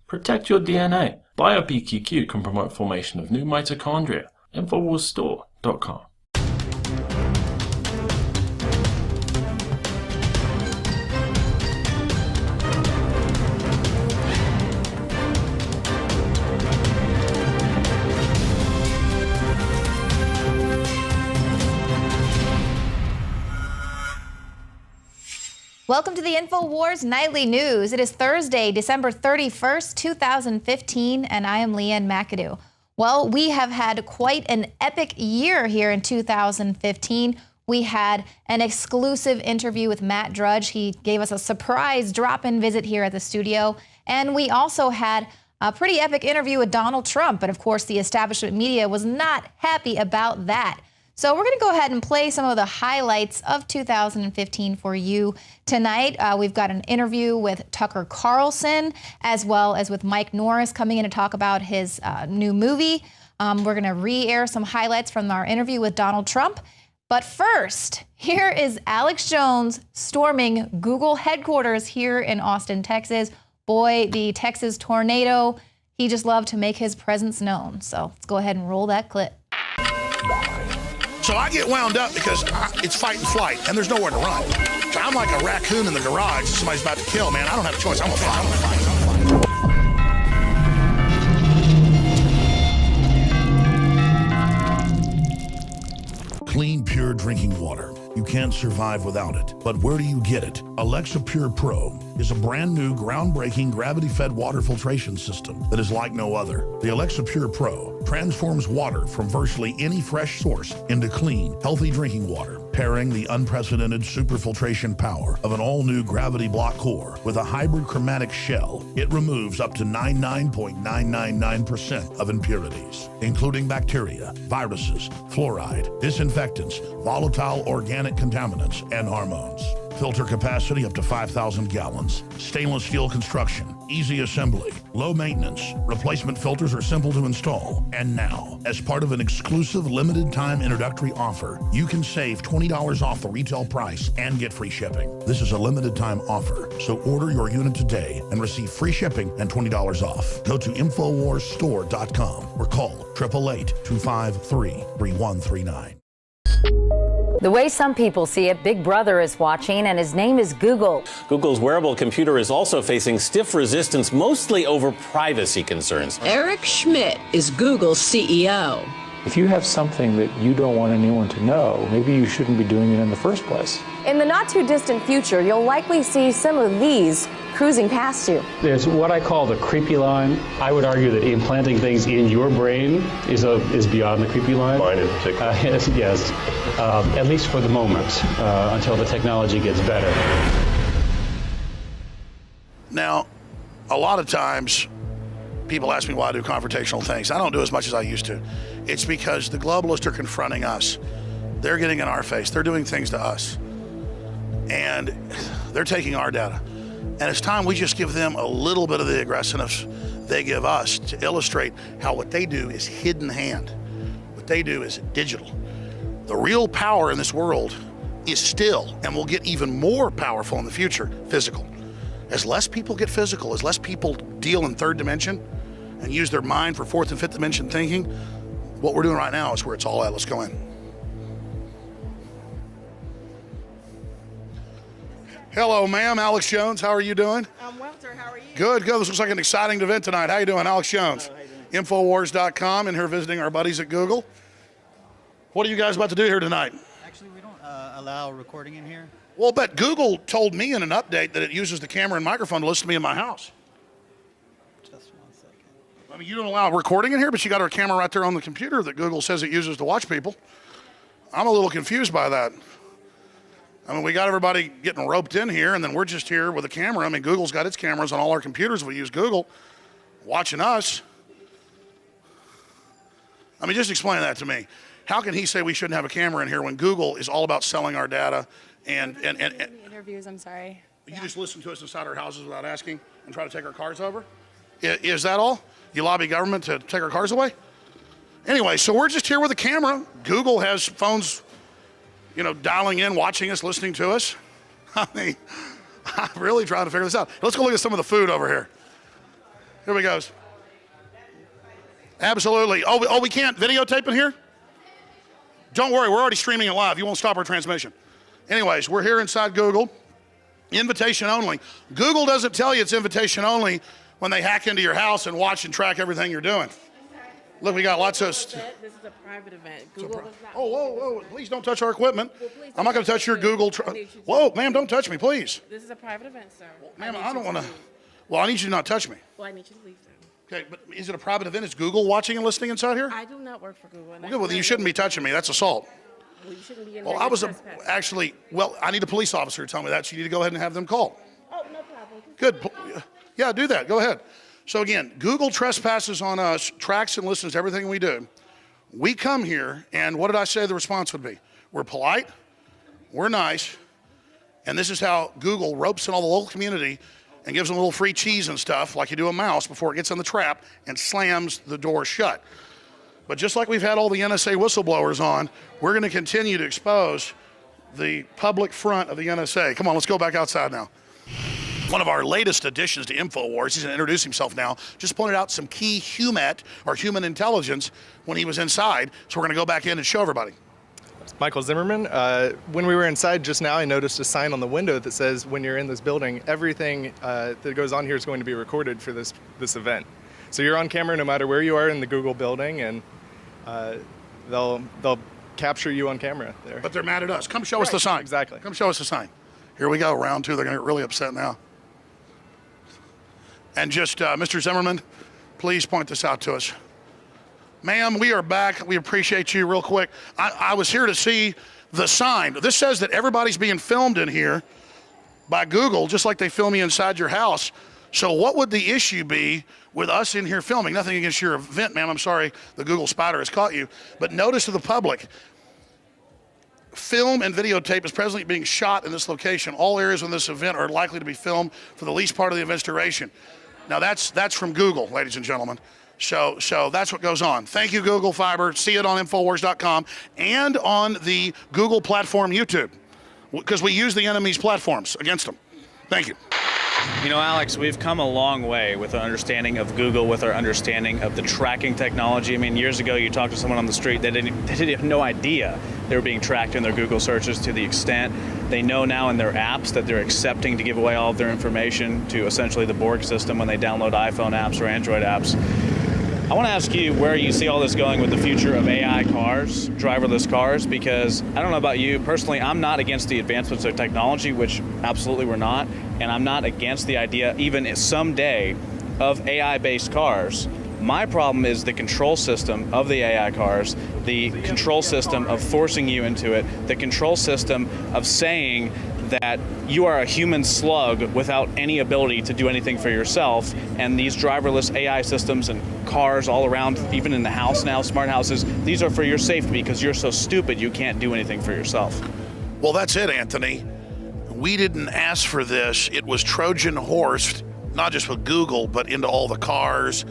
Protect your DNA. BioPQQ can promote formation of new mitochondria. Infowarsstore.com. Welcome to the Infowars Nightly News. It is Thursday, December 31st, 2015, and I am Leanne McAdoo. Well, we have had quite an epic year here in 2015. We had an exclusive interview with Matt Drudge. He gave us a surprise drop-in visit here at the studio. And we also had a pretty epic interview with Donald Trump. But of course, the establishment media was not happy about that. So we're going to go ahead and play some of the highlights of 2015 for you tonight. We've got an interview with Tucker Carlson, as well as with Mike Norris coming in to talk about his new movie. We're going to re-air some highlights from our interview with Donald Trump. But first, here is Alex Jones storming Google headquarters here in Austin, Texas. Boy, the Texas tornado, he just loved to make his presence known. So let's go ahead and roll that clip. So I get wound up because it's fight and flight, and there's nowhere to run. So I'm like a raccoon in the garage somebody's about to kill, man. I don't have a choice. I'm gonna fight. Clean, pure drinking water. You can't survive without it. But where do you get it? Alexa Pure Pro is a brand new, groundbreaking, gravity-fed water filtration system that is like no other. The Alexa Pure Pro transforms water from virtually any fresh source into clean, healthy drinking water, pairing the unprecedented superfiltration power of an all-new gravity block core with a hybrid chromatic shell. It removes up to 99.999% of impurities, including bacteria, viruses, fluoride, disinfectants, volatile organic contaminants, and hormones. Filter capacity up to 5,000 gallons. Stainless steel construction, easy assembly, low maintenance. Replacement filters are simple to install. And now, as part of an exclusive limited time introductory offer, you can save $20 off the retail price and get free shipping. This is a limited time offer, so order your unit today and receive free shipping and $20 off. Go to InfoWarsStore.com or call 888-253-3139. The way some people see it, Big Brother is watching, and his name is Google. Google's wearable computer is also facing stiff resistance, mostly over privacy concerns. Eric Schmidt is Google's CEO. If you have something that you don't want anyone to know, maybe you shouldn't be doing it in the first place. In the not too distant future, you'll likely see some of these cruising past you. There's what I call the creepy line. I would argue that implanting things in your brain is beyond the creepy line. Mine in particular. Yes, at least for the moment, until the technology gets better. Now, a lot of times, people ask me why I do confrontational things. I don't do as much as I used to. It's because the globalists are confronting us. They're getting in our face. They're doing things to us. And they're taking our data. And it's time we just give them a little bit of the aggressiveness they give us to illustrate how what they do is hidden hand. What they do is digital. The real power in this world is still, and will get even more powerful in the future, physical. As less people get physical, as less people deal in third dimension and use their mind for fourth and fifth dimension thinking, what we're doing right now is where it's all at. Let's go in. Hello, ma'am. Alex Jones. How are you doing? I'm well, sir. How are you? Good, good. This looks like an exciting event tonight. How you doing? Alex Jones. How you doing? Infowars.com, and here visiting our buddies at Google. What are you guys about to do here tonight? Actually, we don't allow recording in here. Well, but Google told me in an update that it uses the camera and microphone to listen to me in my house. Just 1 second. I mean, you don't allow recording in here, but you got our camera right there on the computer that Google says it uses to watch people. I'm a little confused by that. I mean, we got everybody getting roped in here, and then we're just here with a camera. I mean, Google's got its cameras on all our computers. We use Google watching us. I mean, just explain that to me. How can he say we shouldn't have a camera in here when Google is all about selling our data and Interviews, I'm sorry. you just listen to us inside our houses without asking and try to take our cars over? Is that all? You lobby government to take our cars away? Anyway, so we're just here with a camera. Google has phones, you know, dialing in, watching us, listening to us. I mean, I'm really trying to figure this out. Let's go look at some of the food over here. Here we go. Absolutely. Oh, we can't videotape in here? Don't worry, we're already streaming it live. You won't stop our transmission. Anyways, we're here inside Google. Invitation only. Google doesn't tell you it's invitation only when they hack into your house and watch and track everything you're doing. Look, we got lots of... This is a private event. Google does not... whoa, please don't touch our equipment. Well, please I'm not going to touch your Google... Whoa, ma'am, don't touch me, please. This is a private event, sir. Ma'am, I don't want to... Well, I need you to not touch me. Well, I need you to leave, sir. Okay, but is it a private event? Is Google watching and listening inside here? I do not work for Google. Well, good, well, then you shouldn't be touching me. That's assault. Well, you shouldn't be in Well, there. I was trespassing. I need a police officer to tell me that, so you need to go ahead and have them called. Oh, no problem. Good. Yeah, do that. Go ahead. So again, Google trespasses on us, tracks and listens to everything we do. We come here, and what did I say the response would be? We're polite, we're nice, and this is how Google ropes in all the local community and gives them a little free cheese and stuff like you do a mouse before it gets in the trap and slams the door shut. But just like we've had all the NSA whistleblowers on, we're going to continue to expose the public front of the NSA. Come on, let's go back outside now. One of our latest additions to Infowars, he's going to introduce himself now, just pointed out some key human intelligence when he was inside. So we're going to go back in and show everybody. Michael Zimmerman. When we were inside just now, I noticed a sign on the window that says, when you're in this building, everything that goes on here is going to be recorded for this event. So you're on camera no matter where you are in the Google building, and they'll capture you on camera there. But they're mad at us. Come show us the sign. Exactly. Come show us the sign. Here we go, round two. They're going to get really upset now. And just, Mr. Zimmerman, please point this out to us. Ma'am, we are back. We appreciate you real quick. I was here to see the sign. This says that everybody's being filmed in here by Google, just like they film you inside your house. So what would the issue be with us in here filming? Nothing against your event, ma'am. I'm sorry the Google spider has caught you. But notice to the public, film and videotape is presently being shot in this location. All areas of this event are likely to be filmed for the least part of the event's duration. Now that's from Google, ladies and gentlemen. So that's what goes on. Thank you, Google Fiber. See it on Infowars.com and on the Google platform YouTube, because we use the enemy's platforms against them. Thank you. You know, Alex, we've come a long way with our understanding of Google, with our understanding of the tracking technology. I mean, years ago, you talked to someone on the street, they didn't have no idea they were being tracked in their Google searches to the extent they know now in their apps that they're accepting to give away all of their information to essentially the Borg system when they download iPhone apps or Android apps. I want to ask you where you see all this going with the future of AI cars, driverless cars, because I don't know about you, personally, I'm not against the advancements of technology, which absolutely we're not, and I'm not against the idea, even someday, of AI-based cars. My problem is the control system of the AI cars, the control system of forcing you into it, the control system of saying that you are a human slug without any ability to do anything for yourself, and these driverless AI systems and cars all around, even in the house now, smart houses, these are for your safety because you're so stupid you can't do anything for yourself. Well, that's it, Anthony. We didn't ask for this. It was Trojan horsed, not just with Google, but into all the cars,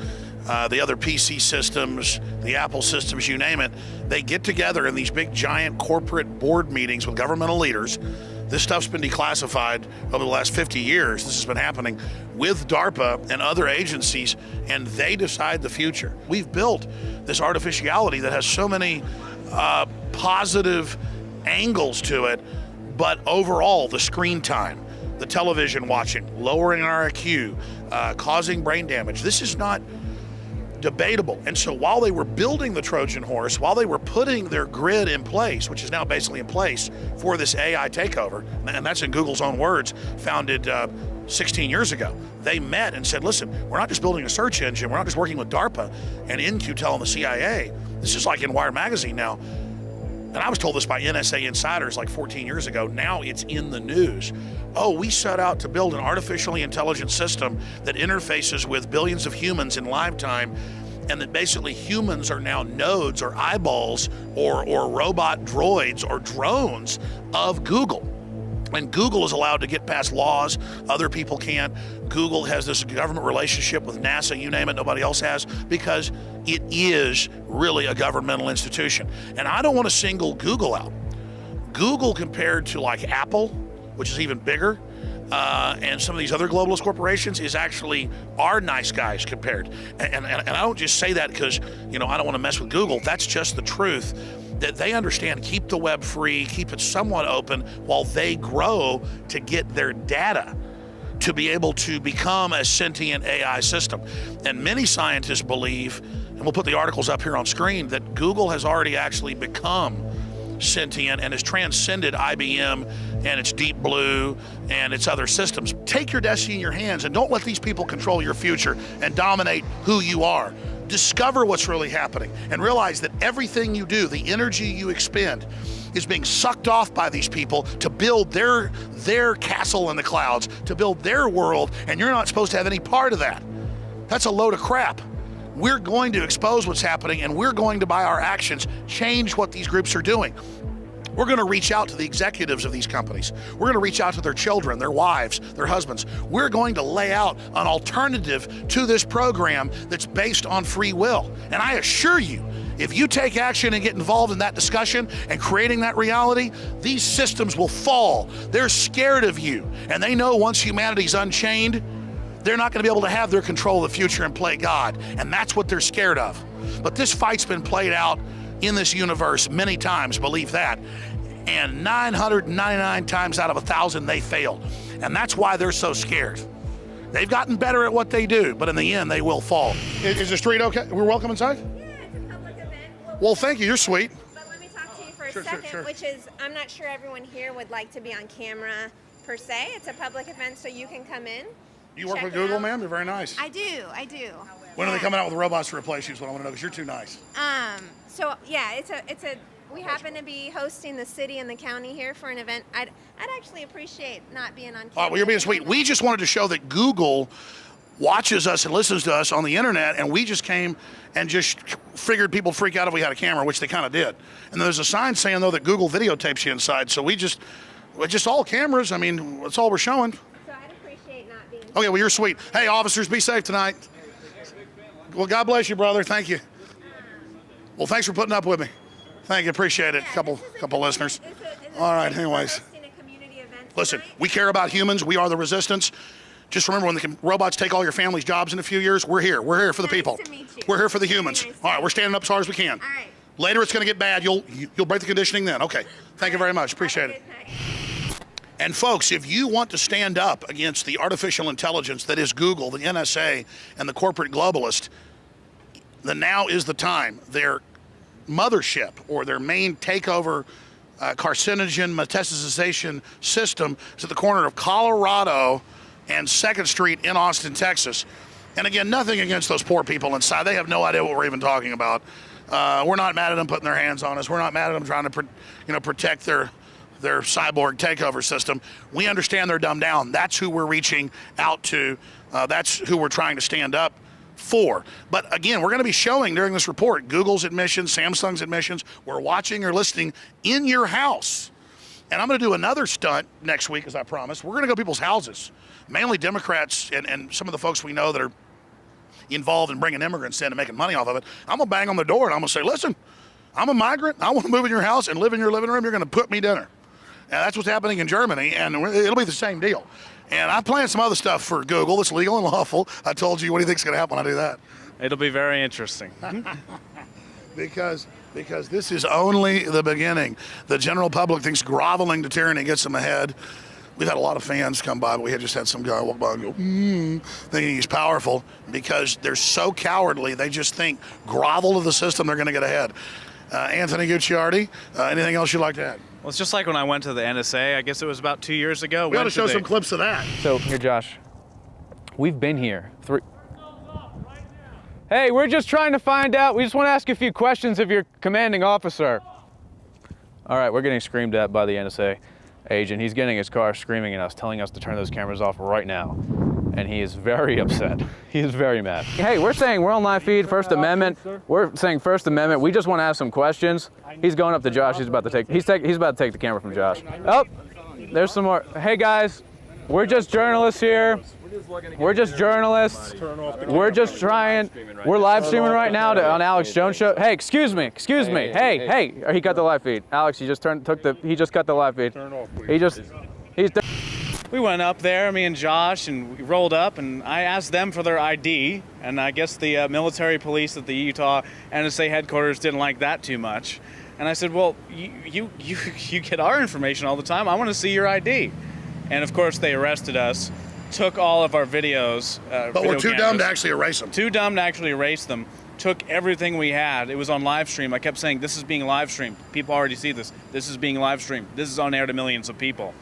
the other PC systems, the Apple systems, you name it. They get together in these big, giant corporate board meetings with governmental leaders. This stuff's been declassified over the last 50 years. This has been happening with DARPA and other agencies, and they decide the future. We've built this artificiality that has so many positive angles to it, but overall, the screen time, the television watching, lowering our IQ, causing brain damage, this is not debatable. And so while they were building the Trojan horse, while they were putting their grid in place, which is now basically in place for this AI takeover, and that's in Google's own words, founded 16 years ago, they met and said, listen, we're not just building a search engine, we're not just working with DARPA and InQtel and the CIA. This is like in Wired Magazine now. And I was told this by NSA insiders like 14 years ago. Now it's in the news. Oh, we set out to build an artificially intelligent system that interfaces with billions of humans in live time, and that basically humans are now nodes or eyeballs or robot droids or drones of Google. And Google is allowed to get past laws, other people can't. Google has this government relationship with NASA, you name it, nobody else has, because it is really a governmental institution. And I don't want to single Google out. Google compared to like Apple, which is even bigger, and some of these other globalist corporations is actually are nice guys compared. And I don't just say that because, I don't want to mess with Google. That's just the truth. That they understand, keep the web free, keep it somewhat open while they grow to get their data to be able to become a sentient AI system. And many scientists believe, and we'll put the articles up here on screen, that Google has already actually become sentient and has transcended IBM and its Deep Blue and its other systems. Take your destiny in your hands and don't let these people control your future and dominate who you are. Discover what's really happening and realize that everything you do, the energy you expend, is being sucked off by these people to build their castle in the clouds, to build their world, and you're not supposed to have any part of that. That's a load of crap. We're going to expose what's happening, and we're going to, by our actions, change what these groups are doing. We're going to reach out to the executives of these companies. We're going to reach out to their children, their wives, their husbands. We're going to lay out an alternative to this program that's based on free will. And I assure you, if you take action and get involved in that discussion and creating that reality, these systems will fall. They're scared of you. And they know once humanity's unchained, they're not going to be able to have their control of the future and play God. And that's what they're scared of. But this fight's been played out in this universe many times, believe that. And 999 times out of 1,000, they failed. And that's why they're so scared. They've gotten better at what they do, but in the end, they will fall. Is the street okay? We're welcome inside? Yeah, it's a public event. Well, thank you. You're sweet. But let me talk to you for a second, which is, I'm not sure everyone here would like to be on camera per se. It's a public event, so you can come in. You work with Google, ma'am? You're very nice. I do. When are they coming out with robots to replace you is what I want to know, because you're too nice. So yeah, we happen to be hosting the city and the county here for an event. I'd actually appreciate not being on camera. All right, well, you're being sweet. We just wanted to show that Google watches us and listens to us on the internet, and we just came and just figured people freak out if we had a camera, which they kind of did. And there's a sign saying, though, that Google videotapes you inside. So we're just all cameras. I mean, that's all we're showing. So I'd appreciate not being. Okay, well, you're sweet. Hey, officers, be safe tonight. Well, God bless you, brother. Thank you. Well, thanks for putting up with me. Thank you. Appreciate it. Couple listeners. All right, anyways. Listen, we care about humans. We are the resistance. Just remember, when the robots take all your family's jobs in a few years, we're here. We're here for the people. We're here for the humans. All right, we're standing up as hard as we can. All right. Later, it's going to get bad. You'll break the conditioning then. Okay. Thank you very much. Appreciate it. And folks, if you want to stand up against the artificial intelligence that is Google, the NSA, and the corporate globalist, then now is the time. Their mothership, or their main takeover carcinogen metastasization system, is at the corner of Colorado and 2nd Street in Austin, Texas. And again, nothing against those poor people inside. They have no idea what we're even talking about. We're not mad at them putting their hands on us. We're not mad at them trying to protect their cyborg takeover system. We understand they're dumbed down. That's who we're reaching out to. That's who we're trying to stand up for. But again, we're going to be showing during this report Google's admissions, Samsung's admissions. We're watching or listening in your house. And I'm going to do another stunt next week, as I promised. We're going to go to people's houses, mainly Democrats and some of the folks we know that are involved in bringing immigrants in and making money off of it. I'm going to bang on the door and I'm going to say, listen, I'm a migrant. I want to move in your house and live in your living room. You're going to put me dinner. And that's what's happening in Germany, and it'll be the same deal. And I planned some other stuff for Google that's legal and lawful. I told you, what do you think's going to happen when I do that? It'll be very interesting. Because this is only the beginning. The general public thinks groveling to tyranny gets them ahead. We've had a lot of fans come by, but we had just had some guy walk by and go, thinking he's powerful, because they're so cowardly. They just think grovel to the system, they're going to get ahead. Anthony Gucciardi, anything else you'd like to add? Well, it's just like when I went to the NSA, I guess it was about 2 years ago. We ought to show some clips of that. So, here, Josh, we've been here. Hey, we're just trying to find out. We just want to ask a few questions of your commanding officer. All right, we're getting screamed at by the NSA agent. He's getting his car screaming at us, telling us to turn those cameras off right now. And he is very upset. He is very mad. Hey, we're saying we're on live feed, First Amendment. We're saying First Amendment. We just want to ask some questions. He's going up to Josh. He's about to take the camera from Josh. Oh, there's some more. Hey guys, we're just journalists here. We're just journalists. We're just trying. We're live streaming right now on Alex Jones show. Hey, excuse me. Hey, he cut the live feed. Alex, he just cut the live feed. we went up there, me and Josh, and we rolled up, and I asked them for their ID, and I guess the military police at the Utah NSA headquarters didn't like that too much. And I said, well, you get our information all the time. I want to see your ID. And of course, they arrested us, took all of our videos. But we're too dumb to actually erase them. Too dumb to actually erase them. Took everything we had. It was on live stream. I kept saying, this is being live streamed. People already see this. This is being live streamed. This is on air to millions of people.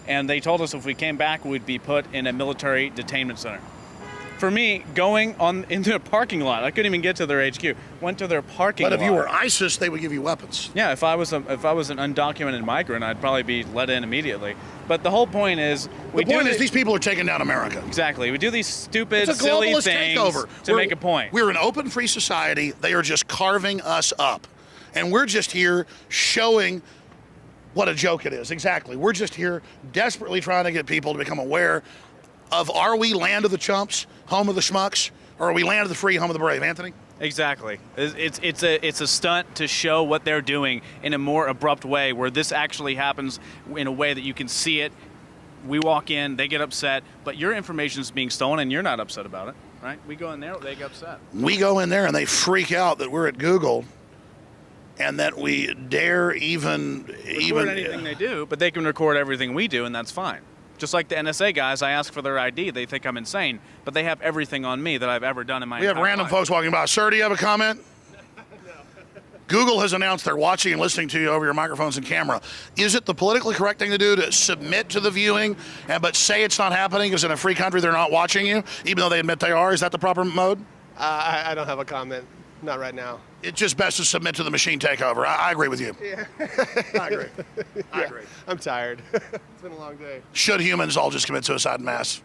And they told us if we came back, we'd be put in a military detainment center. For me, going into a parking lot, I couldn't even get to their HQ. Went to their parking lot. But if you were ISIS, they would give you weapons. Yeah, if I was an undocumented migrant, I'd probably be let in immediately. But the whole point is, these people are taking down America. Exactly. We do these stupid, silly things to make a point. We're an open, free society. They are just carving us up, and we're just here showing what a joke it is. Exactly. We're just here desperately trying to get people to become aware of, are we land of the chumps, home of the schmucks, or are we land of the free, home of the brave, Anthony? Exactly. It's a stunt to show what they're doing in a more abrupt way, where this actually happens in a way that you can see it. We walk in, they get upset, but your information is being stolen, and you're not upset about it, right? We go in there, they get upset. We go in there, and they freak out that we're at Google, and that we dare even record anything they do, but they can record everything we do, and that's fine. Just like the NSA guys, I ask for their ID. They think I'm insane, but they have everything on me that I've ever done in my entire life. We have random folks walking by. Sir, do you have a comment? No. Google has announced they're watching and listening to you over your microphones and camera. Is it the politically correct thing to do to submit to the viewing, but say it's not happening because in a free country they're not watching you, even though they admit they are? Is that the proper mode? I don't have a comment. Not right now. It's just best to submit to the machine takeover. I agree with you. Yeah. I agree. I agree. I'm tired. It's been a long day. Should humans all just commit suicide en masse?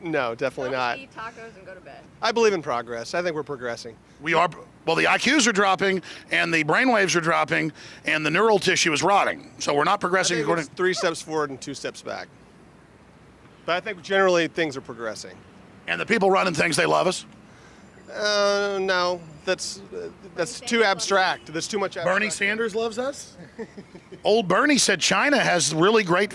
No, definitely not. Eat tacos and go to bed. I believe in progress. I think we're progressing. We are. Well, the IQs are dropping, and the brainwaves are dropping, and the neural tissue is rotting. So we're not progressing according. It's 3 steps forward and 2 steps back. But I think generally things are progressing. And the people running things, they love us? No, that's too abstract. There's too much abstract. Bernie Sanders loves us? Old Bernie said China has really great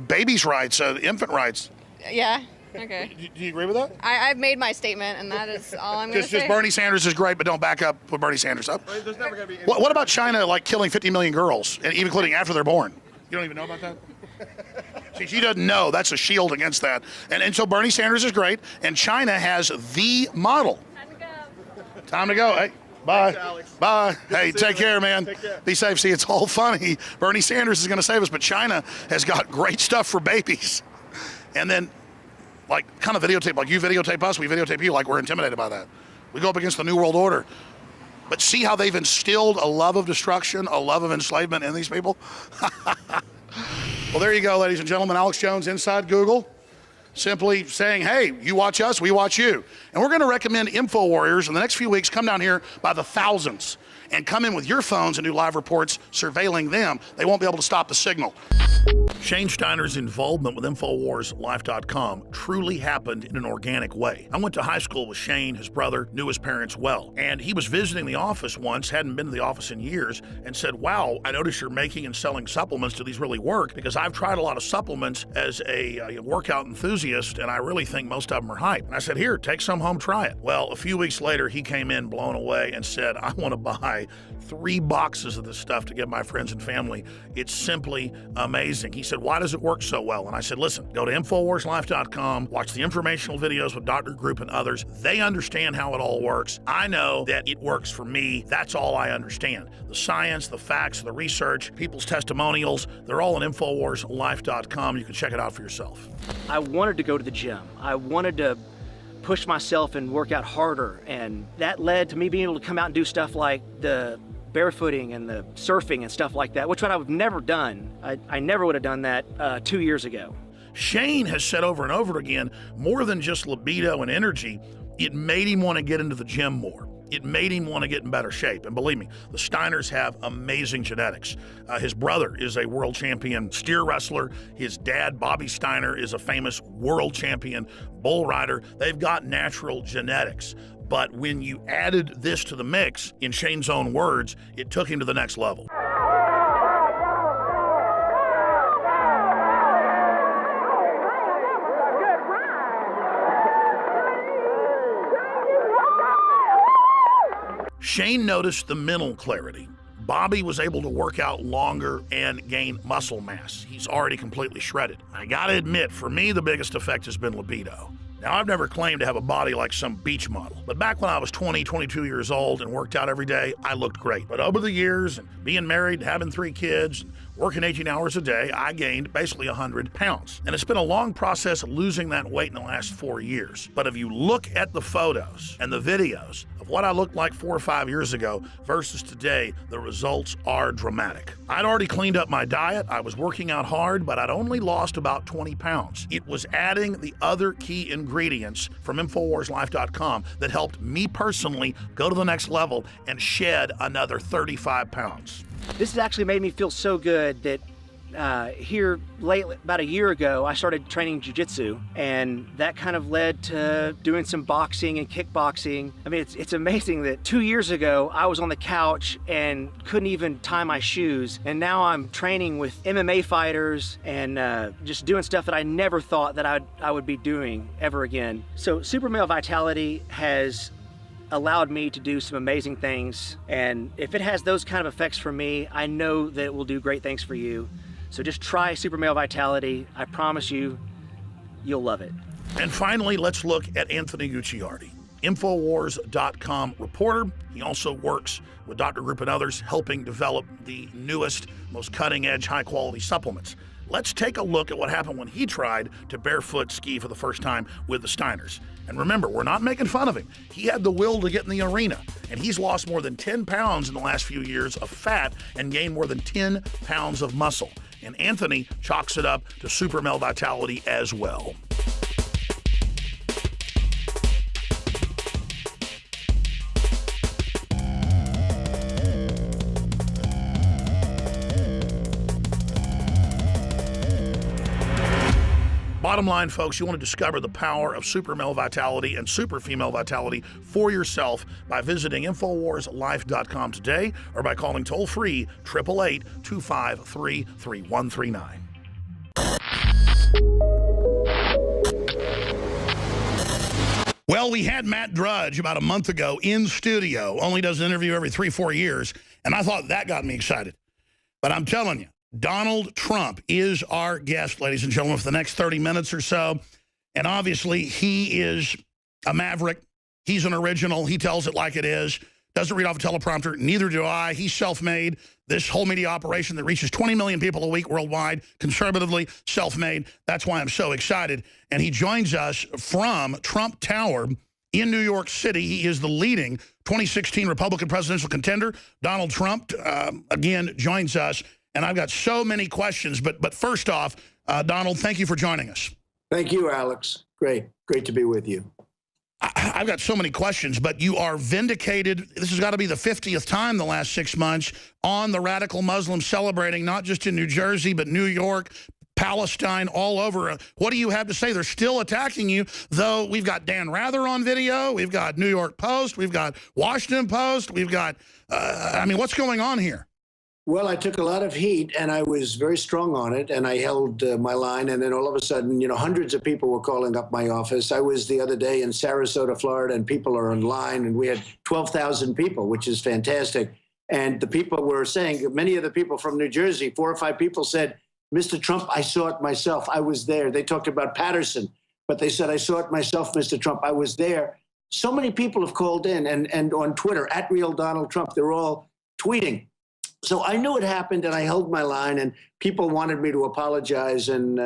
babies' rights, infant rights. Yeah, okay. Do you agree with that? I've made my statement, and that is all I'm going to say. Just Bernie Sanders is great, but don't back up with Bernie Sanders up. There's never going to be. What about China, like killing 50 million girls, and even including after they're born? You don't even know about that? See, she doesn't know. That's a shield against that. And so Bernie Sanders is great, and China has the model. Time to go. Hey, bye. Thanks, bye. Good Hey, take care, man. Take care. Be safe. See, it's all funny. Bernie Sanders is going to save us, but China has got great stuff for babies. And then, like, kind of videotape, like you videotape us, we videotape you, like we're intimidated by that. We go up against the New World Order. But see how they've instilled a love of destruction, a love of enslavement in these people? Well, there you go, ladies and gentlemen. Alex Jones inside Google. Simply saying, hey, you watch us, we watch you. And we're going to recommend Infowars in the next few weeks. Come down here by the thousands and come in with your phones and do live reports surveilling them. They won't be able to stop the signal. Shane Steiner's involvement with InfoWarsLife.com truly happened in an organic way. I went to high school with Shane. His brother knew his parents well. And he was visiting the office once, hadn't been to the office in years, and said, wow, I noticed you're making and selling supplements. Do these really work? Because I've tried a lot of supplements as a workout enthusiast, and I really think most of them are hype. And I said, here, take some home, try it. Well, a few weeks later, he came in blown away and said, I want to buy 3 boxes of this stuff to give my friends and family. It's simply amazing. He said, why does it work so well? And I said, listen, go to InfoWarsLife.com, watch the informational videos with Dr. Group and others. They understand how it all works. I know that it works for me. That's all I understand. The science, the facts, the research, people's testimonials, they're all on InfoWarsLife.com. You can check it out for yourself. I wanted to go to the gym. I wanted to push myself and work out harder, and that led to me being able to come out and do stuff like the barefooting and the surfing and stuff like that, which I've never done. I never would have done that 2 years ago. Shane has said over and over again, more than just libido and energy, it made him want to get into the gym more. It made him want to get in better shape. And believe me, the Steiners have amazing genetics. His brother is a world champion steer wrestler. His dad, Bobby Steiner, is a famous world champion bull rider. They've got natural genetics. But when you added this to the mix, in Shane's own words, it took him to the next level. Shane noticed the mental clarity. Bobby was able to work out longer and gain muscle mass. He's already completely shredded. I gotta admit, for me, the biggest effect has been libido. Now, I've never claimed to have a body like some beach model, but back when I was 20, 22 years old and worked out every day, I looked great. But over the years, and being married, having 3 kids, and working 18 hours a day, I gained basically 100 pounds. And it's been a long process losing that weight in the last 4 years. But if you look at the photos and the videos of what I looked like 4 or 5 years ago versus today, the results are dramatic. I'd already cleaned up my diet, I was working out hard, but I'd only lost about 20 pounds. It was adding the other key ingredients from InfoWarsLife.com that helped me personally go to the next level and shed another 35 pounds. This has actually made me feel so good that here lately, about a year ago, I started training jiu-jitsu, and that kind of led to doing some boxing and kickboxing. I mean, it's amazing that 2 years ago, I was on the couch and couldn't even tie my shoes, and now I'm training with MMA fighters and just doing stuff that I never thought that I would be doing ever again. So Super Male Vitality has allowed me to do some amazing things, and if it has those kind of effects for me, I know that it will do great things for you. So just try Super Male Vitality. I promise you, you'll love it. And finally, let's look at Anthony Gucciardi, Infowars.com reporter. He also works with Dr. Group and others, helping develop the newest, most cutting-edge, high-quality supplements. Let's take a look at what happened when he tried to barefoot ski for the first time with the Steiners. And remember, we're not making fun of him. He had the will to get in the arena, and he's lost more than 10 pounds in the last few years of fat and gained more than 10 pounds of muscle. And Anthony chalks it up to Super Male Vitality as well. Bottom line, folks, you want to discover the power of Super Male Vitality and Super Female Vitality for yourself by visiting InfoWarsLife.com today or by calling toll-free 888-253-3139. Well, we had Matt Drudge about a month ago in studio, only does an interview every 3-4 years, and I thought that got me excited. But I'm telling you, Donald Trump is our guest, ladies and gentlemen, for the next 30 minutes or so. And obviously, he is a maverick. He's an original. He tells it like it is. Doesn't read off a teleprompter. Neither do I. He's self-made. This whole media operation that reaches 20 million people a week worldwide, conservatively, self-made. That's why I'm so excited. And he joins us from Trump Tower in New York City. He is the leading 2016 Republican presidential contender. Donald Trump, again, joins us. And I've got so many questions, but first off, Donald, thank you for joining us. Thank you, Alex. Great to be with you. I've got so many questions, but you are vindicated. This has got to be the 50th time the last 6 months on the radical Muslims celebrating, not just in New Jersey, but New York, Palestine, all over. What do you have to say? They're still attacking you, though we've got Dan Rather on video. We've got New York Post. We've got Washington Post. We've got, I mean, what's going on here? Well, I took a lot of heat, and I was very strong on it, and I held my line, and then all of a sudden, hundreds of people were calling up my office. I was the other day in Sarasota, Florida, and people are in line, and we had 12,000 people, which is fantastic. And the people were saying, many of the people from New Jersey, 4 or 5 people said, Mr. Trump, I saw it myself. I was there. They talked about Patterson, but they said, I saw it myself, Mr. Trump. I was there. So many people have called in, and on Twitter, @RealDonaldTrump, they're all tweeting. So I knew it happened, and I held my line, and people wanted me to apologize, and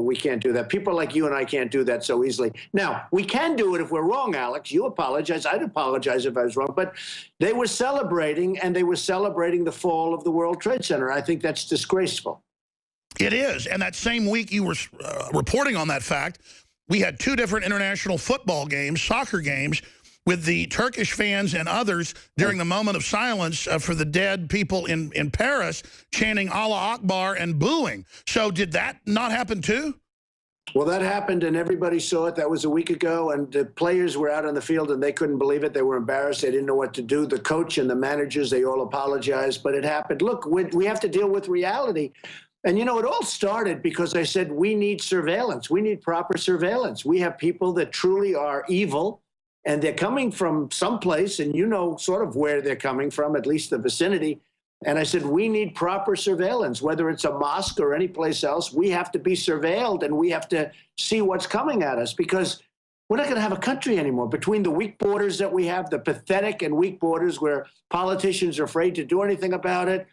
we can't do that. People like you and I can't do that so easily. Now, we can do it if we're wrong, Alex. You apologize. I'd apologize if I was wrong. But they were celebrating, and they were celebrating the fall of the World Trade Center. I think that's disgraceful. It is. And that same week you were reporting on that fact, we had 2 different international football games, soccer games, with the Turkish fans and others during the moment of silence for the dead people in Paris chanting Allah Akbar and booing. So did that not happen too? Well, that happened, and everybody saw it. That was a week ago, and the players were out on the field, and they couldn't believe it. They were embarrassed. They didn't know what to do. The coach and the managers, they all apologized, but it happened. Look, we have to deal with reality. And, it all started because I said we need surveillance. We need proper surveillance. We have people that truly are evil. and they're coming from someplace, and you know sort of where they're coming from, at least the vicinity. And I said, we need proper surveillance, whether it's a mosque or any place else. We have to be surveilled, and we have to see what's coming at us, because we're not going to have a country anymore. Between the weak borders that we have, the pathetic and weak borders where politicians are afraid to do anything about it,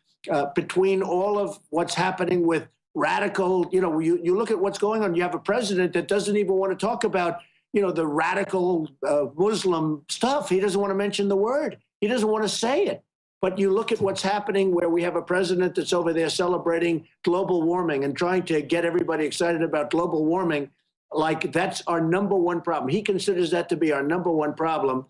between all of what's happening with radical, you look at what's going on. You have a president that doesn't even want to talk about, the radical Muslim stuff. He doesn't want to mention the word. He doesn't want to say it. But you look at what's happening where we have a president that's over there celebrating global warming and trying to get everybody excited about global warming, like that's our number one problem. He considers that to be our number one problem.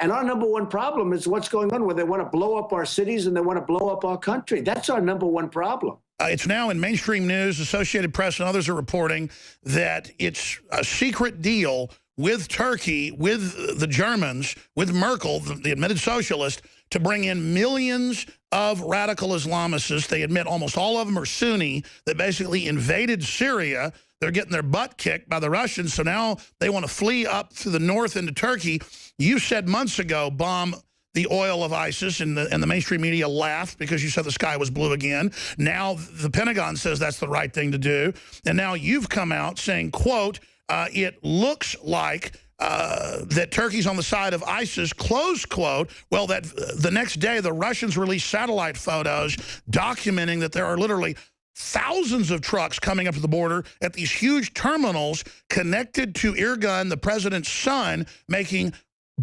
And our number one problem is what's going on where they want to blow up our cities and they want to blow up our country. That's our number one problem. It's now in mainstream news, Associated Press and others are reporting that it's a secret deal with Turkey, with the Germans, with Merkel, the admitted socialist, to bring in millions of radical Islamists. They admit almost all of them are Sunni that basically invaded Syria. They're getting their butt kicked by the Russians, so now they want to flee up to the north into Turkey. You said months ago, bomb the oil of ISIS, and the mainstream media laughed because you said the sky was blue again. Now the Pentagon says that's the right thing to do. And now you've come out saying, quote, it looks like that Turkey's on the side of ISIS, close quote. Well, that the next day, the Russians released satellite photos documenting that there are literally thousands of trucks coming up to the border at these huge terminals connected to Erdogan, the president's son, making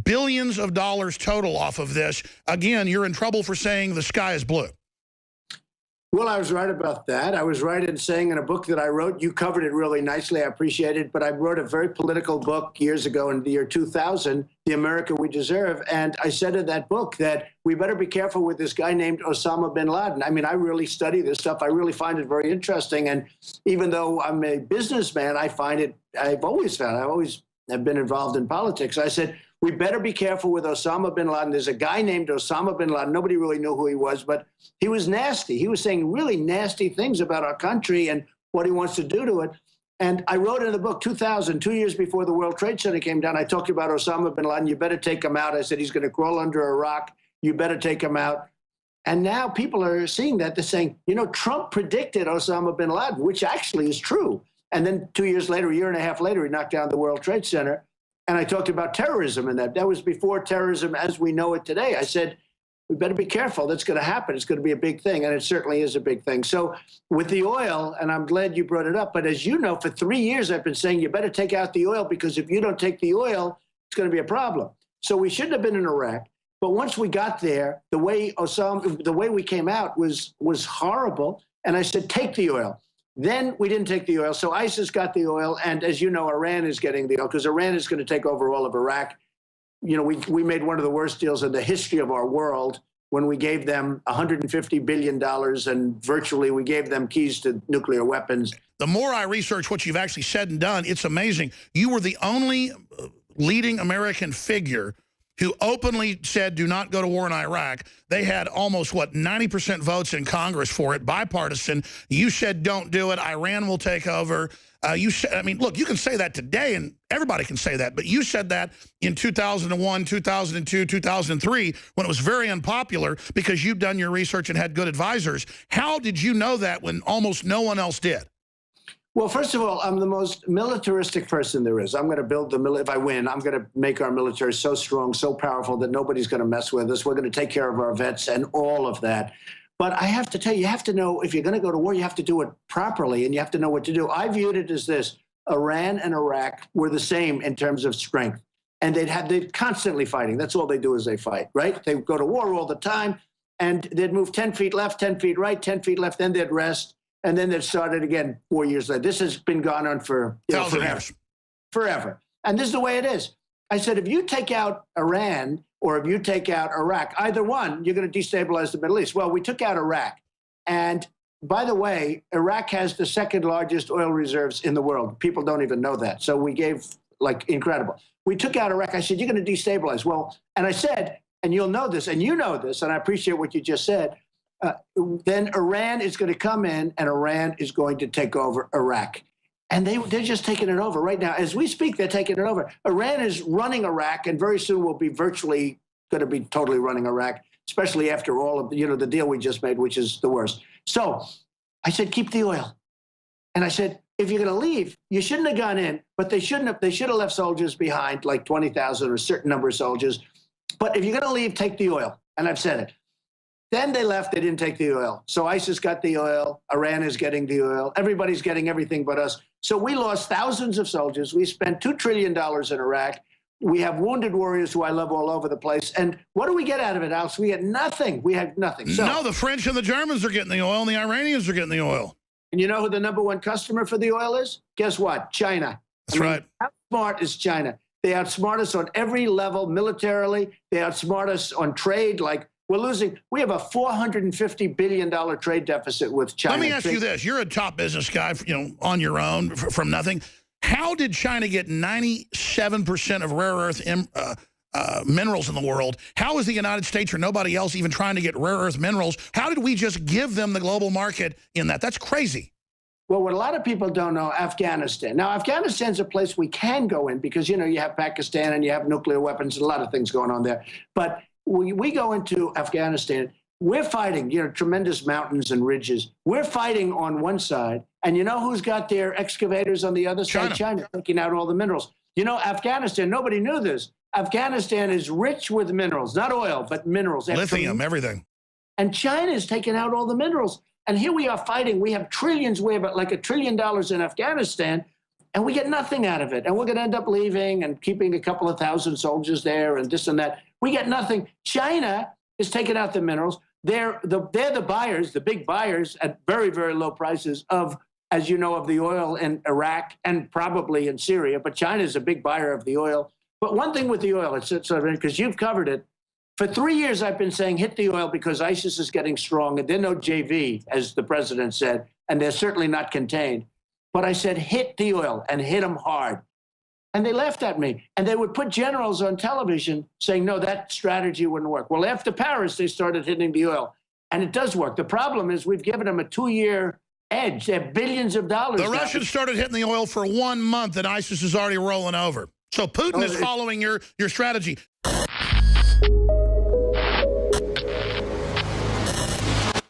billions of dollars total off of this. Again, you're in trouble for saying the sky is blue. Well, I was right about that. I was right in saying in a book that I wrote, you covered it really nicely, I appreciate it, but I wrote a very political book years ago in the year 2000, The America We Deserve, and I said in that book that we better be careful with this guy named Osama bin Laden. I mean, I really study this stuff. I really find it very interesting, and even though I'm a businessman, I've always have been involved in politics. I said, we better be careful with Osama bin Laden. There's a guy named Osama bin Laden. Nobody really knew who he was, but he was nasty. He was saying really nasty things about our country and what he wants to do to it. And I wrote in the book, 2000, 2 years before the World Trade Center came down, I talked about Osama bin Laden. You better take him out. I said, he's going to crawl under a rock. You better take him out. And now people are seeing that. They're saying, Trump predicted Osama bin Laden, which actually is true. And then 2 years later, a year and a half later, he knocked down the World Trade Center. And I talked about terrorism in that. That was before terrorism as we know it today. I said, we better be careful. That's going to happen. It's going to be a big thing. And it certainly is a big thing. So with the oil, and I'm glad you brought it up, but as you know, for 3 years, I've been saying you better take out the oil, because if you don't take the oil, it's going to be a problem. So we shouldn't have been in Iraq. But once we got there, the way we came out was horrible. And I said, take the oil. Then we didn't take the oil. So ISIS got the oil. And as you know, Iran is getting the oil because Iran is going to take over all of Iraq. We made one of the worst deals in the history of our world when we gave them $150 billion and virtually we gave them keys to nuclear weapons. The more I research what you've actually said and done, it's amazing. You were the only leading American figure who openly said, do not go to war in Iraq. They had almost, 90% votes in Congress for it, bipartisan. You said, don't do it. Iran will take over. You said, look, you can say that today, and everybody can say that, but you said that in 2001, 2002, 2003, when it was very unpopular because you've done your research and had good advisors. How did you know that when almost no one else did? Well, first of all, I'm the most militaristic person there is. I'm going to build if I win, I'm going to make our military so strong, so powerful that nobody's going to mess with us. We're going to take care of our vets and all of that. But I have to tell you, you have to know if you're going to go to war, you have to do it properly and you have to know what to do. I viewed it as this. Iran and Iraq were the same in terms of strength. And they'd constantly fighting. That's all they do is they fight, right? They go to war all the time and they'd move 10 feet left, 10 feet right, 10 feet left, then they'd rest. And then it started again 4 years later. This has been going on for forever. And this is the way it is. I said, if you take out Iran or if you take out Iraq, either one, you're going to destabilize the Middle East. Well, we took out Iraq. And by the way, Iraq has the second largest oil reserves in the world. People don't even know that. So we gave incredible. We took out Iraq. I said, you're going to destabilize. Well, and I said, and you'll know this, and you know this, and I appreciate what you just said. Then Iran is going to come in and Iran is going to take over Iraq. And they're just taking it over right now. As we speak, they're taking it over. Iran is running Iraq, and very soon will be virtually going to be totally running Iraq, especially after all of the deal we just made, which is the worst. So I said, keep the oil. And I said, if you're going to leave, you shouldn't have gone in, but they should have left soldiers behind, like 20,000 or a certain number of soldiers. But if you're going to leave, take the oil. And I've said it. Then they left, they didn't take the oil. So ISIS got the oil, Iran is getting the oil, everybody's getting everything but us. So we lost thousands of soldiers. We spent $2 trillion in Iraq. We have wounded warriors who I love all over the place. And what do we get out of it, Alex? We get nothing. We have nothing. So, no, the French and the Germans are getting the oil, and the Iranians are getting the oil. And you know who the #1 customer for the oil is? Guess what? China. That's right. How smart is China? They outsmart us on every level militarily. They outsmart us on trade. Like, we have a $450 billion trade deficit with China. Let me ask you this. You're a top business guy, on your own from nothing. How did China get 97% of rare earth minerals in the world? How is the United States or nobody else even trying to get rare earth minerals? How did we just give them the global market in that? That's crazy. Well, what a lot of people don't know, Afghanistan. Now, Afghanistan's a place we can go in because, you have Pakistan and you have nuclear weapons and a lot of things going on there. But we go into Afghanistan, we're fighting, tremendous mountains and ridges. We're fighting on one side, and you know who's got their excavators on the other side? China, taking out all the minerals. Afghanistan, nobody knew this. Afghanistan is rich with minerals, not oil, but minerals. Lithium, everything. And China is taking out all the minerals. And here we are fighting. We have trillions, we have like $1 trillion in Afghanistan, and we get nothing out of it. And we're going to end up leaving and keeping a couple of thousand soldiers there and this and that. We get nothing. China is taking out the minerals. They're the buyers, the big buyers at very, very low prices of, as you know, of the oil in Iraq and probably in Syria. But China is a big buyer of the oil. But one thing with the oil, it's sort of because you've covered it. For 3 years, I've been saying hit the oil because ISIS is getting strong. And they're no JV, as the president said, and they're certainly not contained. But I said hit the oil and hit them hard. And they laughed at me. And they would put generals on television saying, no, that strategy wouldn't work. Well, after Paris, they started hitting the oil. And it does work. The problem is we've given them a 2-year edge. They have billions of dollars. The Russians started hitting the oil for 1 month, and ISIS is already rolling over. So Putin is following your strategy.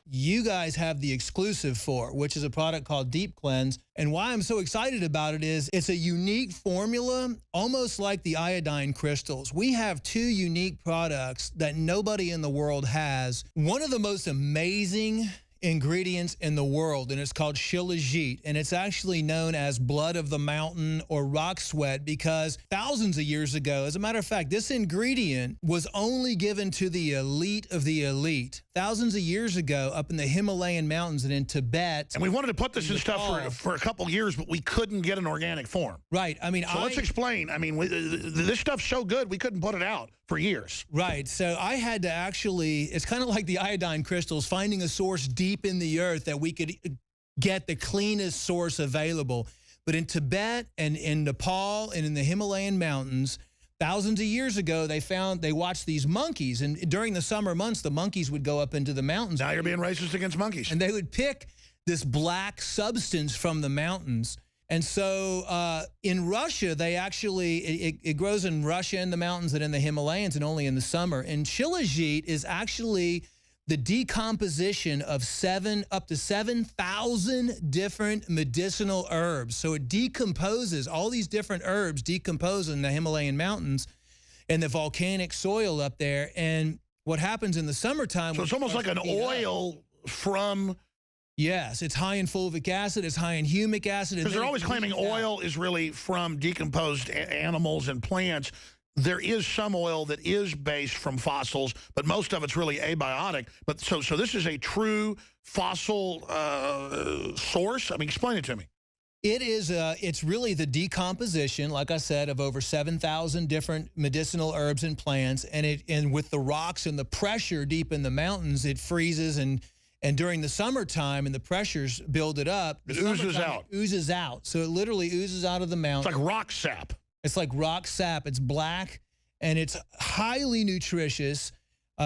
You guys have the exclusive for, which is a product called Deep Cleanse. And why I'm so excited about it is it's a unique formula, almost like the iodine crystals. We have 2 unique products that nobody in the world has. One of the most amazing ingredients in the world, and it's called shilajit, and it's actually known as blood of the mountain or rock sweat because thousands of years ago, as a matter of fact, this ingredient was only given to the elite of the elite. Thousands of years ago up in the Himalayan mountains and in Tibet. And we wanted to put this in stuff for a couple years, but we couldn't get an organic form. Right. I mean, so let's explain. I mean, this stuff's so good, we couldn't put it out for years. Right. So I had to actually, it's kind of like the iodine crystals, finding a source deep in the earth that we could get the cleanest source available. But in Tibet and in Nepal and in the Himalayan mountains, thousands of years ago, they watched these monkeys. And during the summer months, the monkeys would go up into the mountains. Now you're being racist against monkeys. And they would pick this black substance from the mountains. And so in Russia, they actually, it grows in Russia in the mountains and in the Himalayas and only in the summer. And shilajit is actually the decomposition of up to 7,000 different medicinal herbs. So it decomposes, all these different herbs decompose in the Himalayan mountains and the volcanic soil up there. And what happens in the summertime... So it's almost like an oil from... Yes, it's high in fulvic acid, it's high in humic acid. Because they're always claiming oil is really from decomposed animals and plants. There is some oil that is based from fossils, but most of it's really abiotic. But so this is a true fossil source? I mean, explain it to me. It is, it's really the decomposition, like I said, of over 7,000 different medicinal herbs and plants. And with the rocks and the pressure deep in the mountains, it freezes and during the summertime and the pressures build it up, it oozes out. It oozes out. So it literally oozes out of the mountain. It's like rock sap. It's like rock sap. It's black and it's highly nutritious.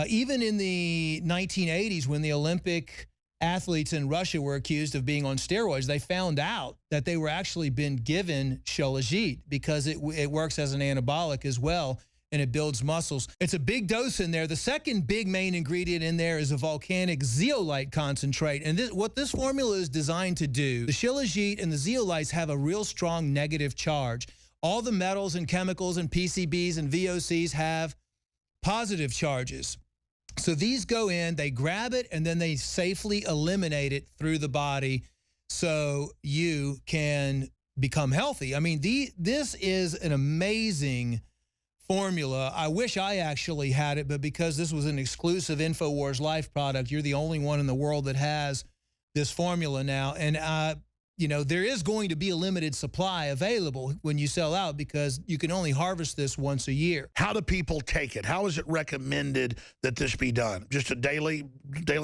Even in the 1980s when the Olympic athletes in Russia were accused of being on steroids, they found out that they were actually been given Shilajit because it works as an anabolic as well, and it builds muscles. It's a big dose in there. The second big main ingredient in there is a volcanic zeolite concentrate. And what this formula is designed to do, the Shilajit and the zeolites have a real strong negative charge. All the metals and chemicals and PCBs and VOCs have positive charges. So these go in, they grab it, and then they safely eliminate it through the body so you can become healthy. I mean, this is an amazing formula. I wish I actually had it, but because this was an exclusive Infowars Life product, you're the only one in the world that has this formula now. And, you know, there is going to be a limited supply available when you sell out because you can only harvest this once a year. How do people take it? How is it recommended that this be done? Just a daily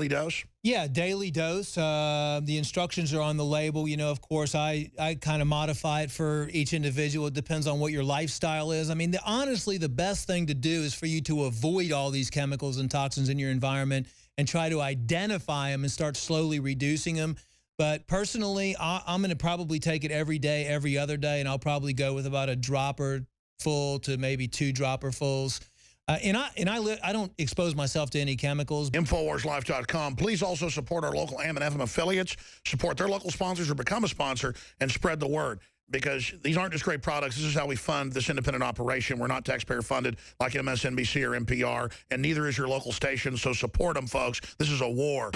dose? Yeah, daily dose. The instructions are on the label. You know, of course, I kind of modify it for each individual. It depends on what your lifestyle is. I mean, honestly, the best thing to do is for you to avoid all these chemicals and toxins in your environment and try to identify them and start slowly reducing them. But personally, I'm going to probably take it every day, every other day, and I'll probably go with about a dropper full to maybe 2 dropper fulls. And I don't expose myself to any chemicals. InfoWarsLife.com. Please also support our local AM and FM affiliates, support their local sponsors or become a sponsor, and spread the word. Because these aren't just great products. This is how we fund this independent operation. We're not taxpayer funded like MSNBC or NPR, and neither is your local station. So support them, folks. This is a war.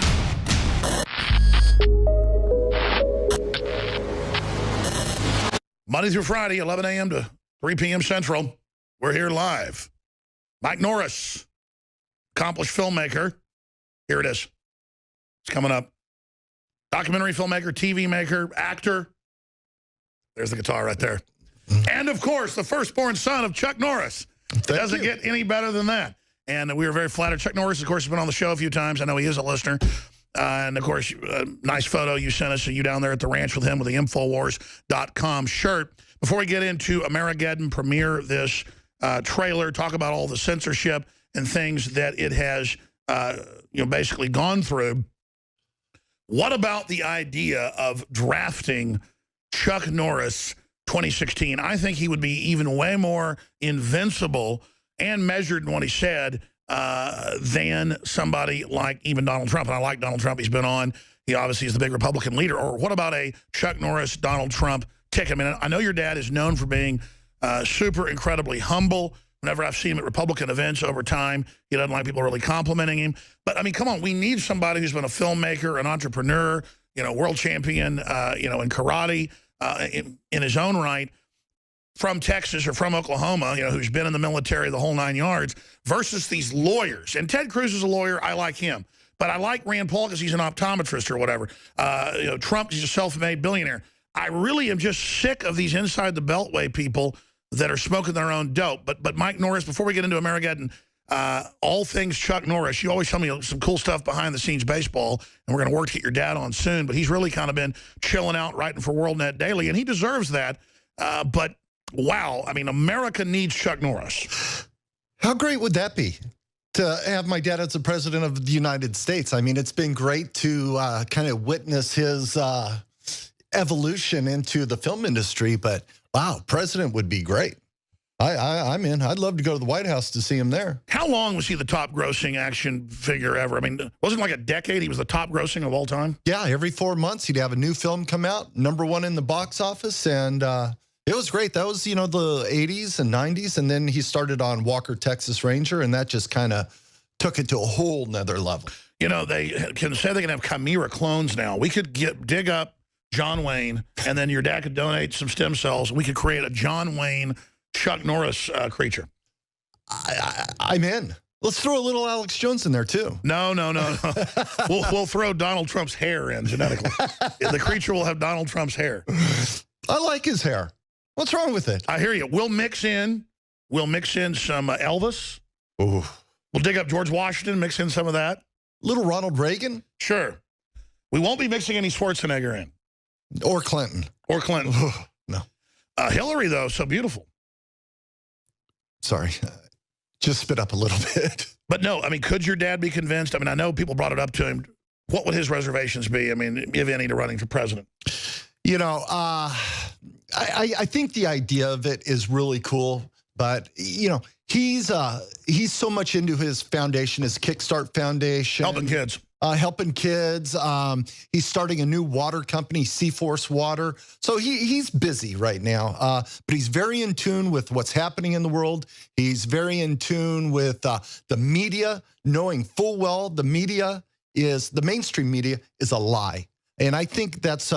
Monday through Friday, 11 a.m. to 3 p.m. Central. We're here live. Mike Norris, accomplished filmmaker. Here it is. It's coming up. Documentary filmmaker, TV maker, actor. There's the guitar right there. And, of course, the firstborn son of Chuck Norris. Doesn't get any better than that. And we were very flattered. Chuck Norris, of course, has been on the show a few times. I know he is a listener. And, of course, a nice photo you sent us of you down there at the ranch with him with the Infowars.com shirt. Before we get into Amerigeddon, premiere this trailer, talk about all the censorship and things that it has, basically gone through, what about the idea of drafting Chuck Norris 2016? I think he would be even way more invincible and measured in what he said than somebody like even Donald Trump. And I like Donald Trump. He's been on. He obviously is the big Republican leader. Or what about a Chuck Norris, Donald Trump ticket? I mean, I know your dad is known for being super incredibly humble. Whenever I've seen him at Republican events over time, he doesn't like people really complimenting him. But, I mean, come on. We need somebody who's been a filmmaker, an entrepreneur, world champion, in karate in his own right, from Texas or from Oklahoma, who's been in the military the whole 9 yards, versus these lawyers. And Ted Cruz is a lawyer. I like him. But I like Rand Paul because he's an optometrist or whatever. Trump, he's a self-made billionaire. I really am just sick of these inside the Beltway people that are smoking their own dope. But Mike Norris, before we get into Amerigeddon, all things Chuck Norris, you always tell me some cool stuff behind the scenes baseball, and we're going to work to get your dad on soon. But he's really kind of been chilling out, writing for WorldNet Daily, and he deserves that. But wow, I mean, America needs Chuck Norris. How great would that be to have my dad as the president of the United States? I mean, it's been great to kind of witness his evolution into the film industry, but wow, president would be great. I'm in. I'd love to go to the White House to see him there. How long was he the top grossing action figure ever? I mean, wasn't it like a decade he was the top grossing of all time? Yeah, every 4 months he'd have a new film come out, #1 in the box office, and it was great. That was, the 80s and 90s, and then he started on Walker, Texas Ranger, and that just kind of took it to a whole nother level. They can say they can have chimera clones now. We could dig up John Wayne, and then your dad could donate some stem cells, and we could create a John Wayne Chuck Norris creature. I'm in. Let's throw a little Alex Jones in there, too. No. We'll throw Donald Trump's hair in genetically. The creature will have Donald Trump's hair. I like his hair. What's wrong with it? I hear you. We'll mix in some Elvis. Ooh. We'll dig up George Washington, mix in some of that. Little Ronald Reagan? Sure. We won't be mixing any Schwarzenegger in. Or Clinton. No. Hillary, though, so beautiful. Sorry. Just spit up a little bit. But no, I mean, could your dad be convinced? I mean, I know people brought it up to him what would his reservations be? I mean, if any, to running for president? You know, I think the idea of it is really cool, but you know, he's so much into his foundation, his Kickstart Foundation, helping kids. Helping kids. He's starting a new water company, Seaforce Water. So he's busy right now, but he's very in tune with what's happening in the world. He's very in tune with the media, knowing full well the mainstream media is a lie. And I think that's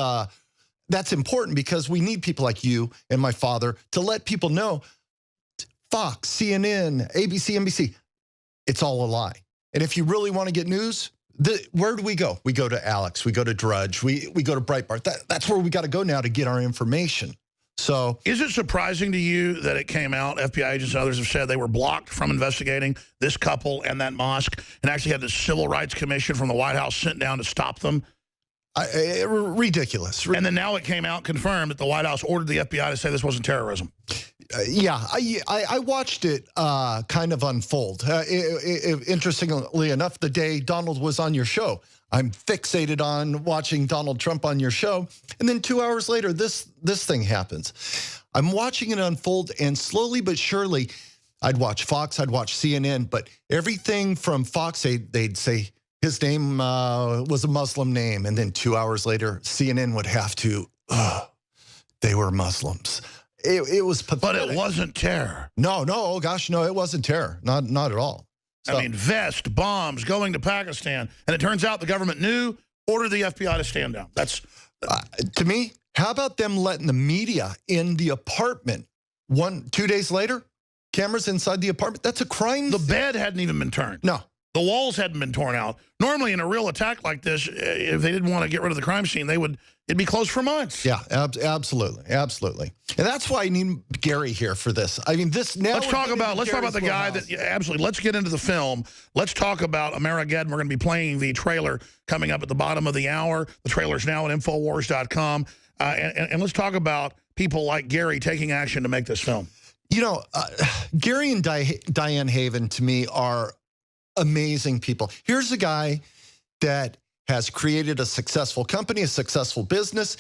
important because we need people like you and my father to let people know Fox, CNN, ABC, NBC, it's all a lie. And if you really want to get news, where do we go? We go to Alex, we go to Drudge, we go to Breitbart. That's where we got to go now to get our information. So, is it surprising to you that it came out, FBI agents and others have said they were blocked from investigating this couple and that mosque, and actually had the Civil Rights Commission from the White House sent down to stop them? Ridiculous. And then now it came out confirmed that the White House ordered the FBI to say this wasn't terrorism. Yeah, I watched it kind of unfold. Interestingly enough, the day Donald was on your show, I'm fixated on watching Donald Trump on your show. And then 2 hours later, this thing happens. I'm watching it unfold, and slowly but surely, I'd watch Fox, I'd watch CNN, but everything from Fox, they'd say his name was a Muslim name. And then 2 hours later, CNN would have to, they were Muslims. It was pathetic. But it wasn't terror. No, oh gosh, no, it wasn't terror. Not at all. So, I mean, vest, bombs, going to Pakistan. And it turns out the government knew, ordered the FBI to stand down. That's to me, how about them letting the media in the apartment 2 days later? Cameras inside the apartment? That's a crime. The bed hadn't even been turned. No. The walls hadn't been torn out. Normally in a real attack like this, if they didn't want to get rid of the crime scene, it'd be closed for months. Yeah, absolutely. And that's why I need Gary here for this. I mean, this now. Let's talk about the guy that, absolutely. Let's get into the film. Let's talk about Amerigeddon. We're going to be playing the trailer coming up at the bottom of the hour. The trailer's now at Infowars.com. And let's talk about people like Gary taking action to make this film. You know, Gary and Diane Haven, to me, are amazing people. Here's a guy that has created a successful company, a successful business,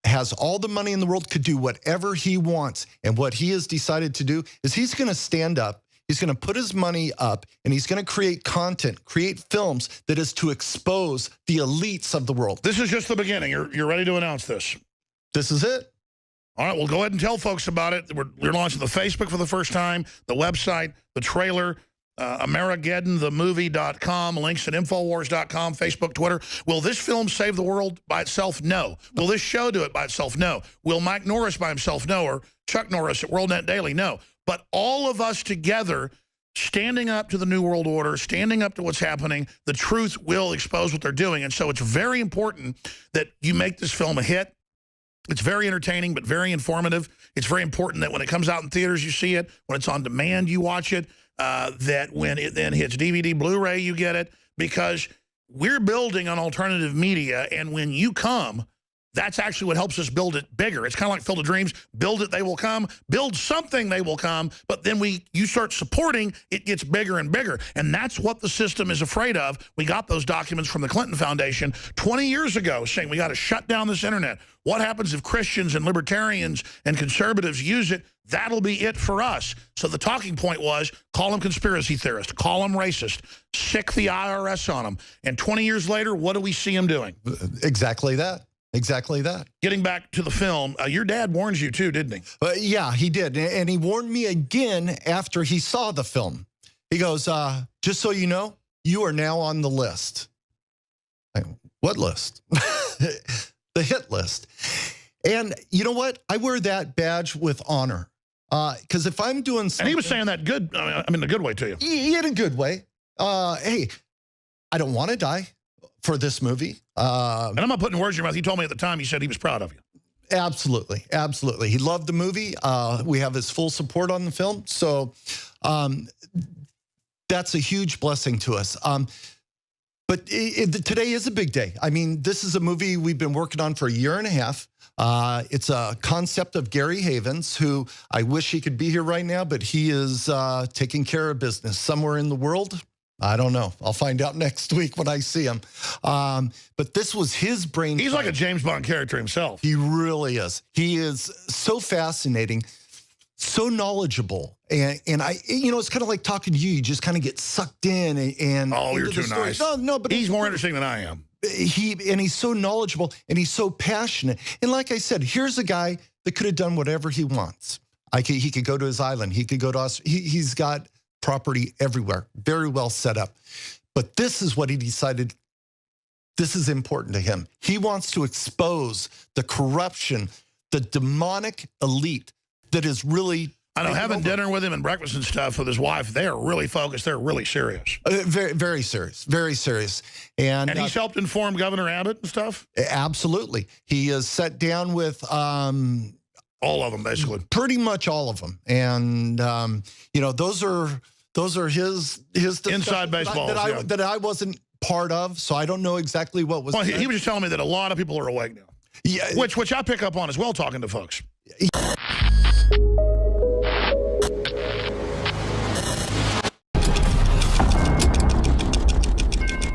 has all the money in the world, could do whatever he wants. And what he has decided to do is he's going to stand up, he's going to put his money up, and he's going to create content, create films that is to expose the elites of the world. This is just the beginning. You're ready to announce this. This is it. All right, well, go ahead and tell folks about it. We're launching the Facebook for the first time, the website, the trailer, AmerigeddonTheMovie.com, links at Infowars.com, Facebook, Twitter. Will this film save the world by itself? No. Will this show do it by itself? No. Will Mike Norris by himself? No. Or Chuck Norris at WorldNet Daily? No. But all of us together, standing up to the New World Order, standing up to what's happening, the truth will expose what they're doing. And so it's very important that you make this film a hit. It's very entertaining, but very informative. It's very important that when it comes out in theaters, you see it. When it's on demand, you watch it. That when it then hits DVD, Blu-ray, you get it. Because we're building on alternative media, and when you come, that's actually what helps us build it bigger. It's kind of like Field of Dreams. Build it, they will come. Build something, they will come. But then you start supporting, it gets bigger and bigger. And that's what the system is afraid of. We got those documents from the Clinton Foundation 20 years ago saying we got to shut down this internet. What happens if Christians and libertarians and conservatives use it? That'll be it for us. So the talking point was, call them conspiracy theorists, call them racist, sick the IRS on them. And 20 years later, what do we see them doing? Exactly that. Exactly that. Getting back to the film, your dad warned you too, didn't he? Yeah, he did. And he warned me again after he saw the film. He goes, just so you know, you are now on the list. What list? The hit list. And you know what? I wear that badge with honor. Because if I'm doing something... And he was saying that good, I mean, a good way to you. In a good way. Hey, I don't want to die for this movie. And I'm not putting words in your mouth. He told me at the time, he said he was proud of you. Absolutely. Absolutely. He loved the movie. We have his full support on the film. So that's a huge blessing to us. But today is a big day. I mean, this is a movie we've been working on for a year and a half. It's a concept of Gary Havens, who I wish he could be here right now, but he is taking care of business somewhere in the world. I don't know. I'll find out next week when I see him. But this was his brain. He's like a James Bond character himself. He really is. He is so fascinating, so knowledgeable. And I, it's kind of like talking to you. You just kind of get sucked in. And you're too nice. No, but he's more interesting than I am. He's so knowledgeable and he's so passionate. And like I said, here's a guy that could have done whatever he wants. He could go to his island. He could go to Australia. He's got property everywhere, very well set up. But this is what he decided, this is important to him. He wants to expose the corruption, the demonic elite that is really... I know, having dinner with him and breakfast and stuff with his wife, they are really focused. They're really serious. Very, very serious, very serious. And he's helped inform Governor Abbott and stuff? Absolutely. He has sat down with... all of them, basically. Pretty much all of them. And, those are his inside baseball that I wasn't part of, so I don't know exactly what was. Well, he was just telling me that a lot of people are awake now. Yeah, which I pick up on as well, talking to folks.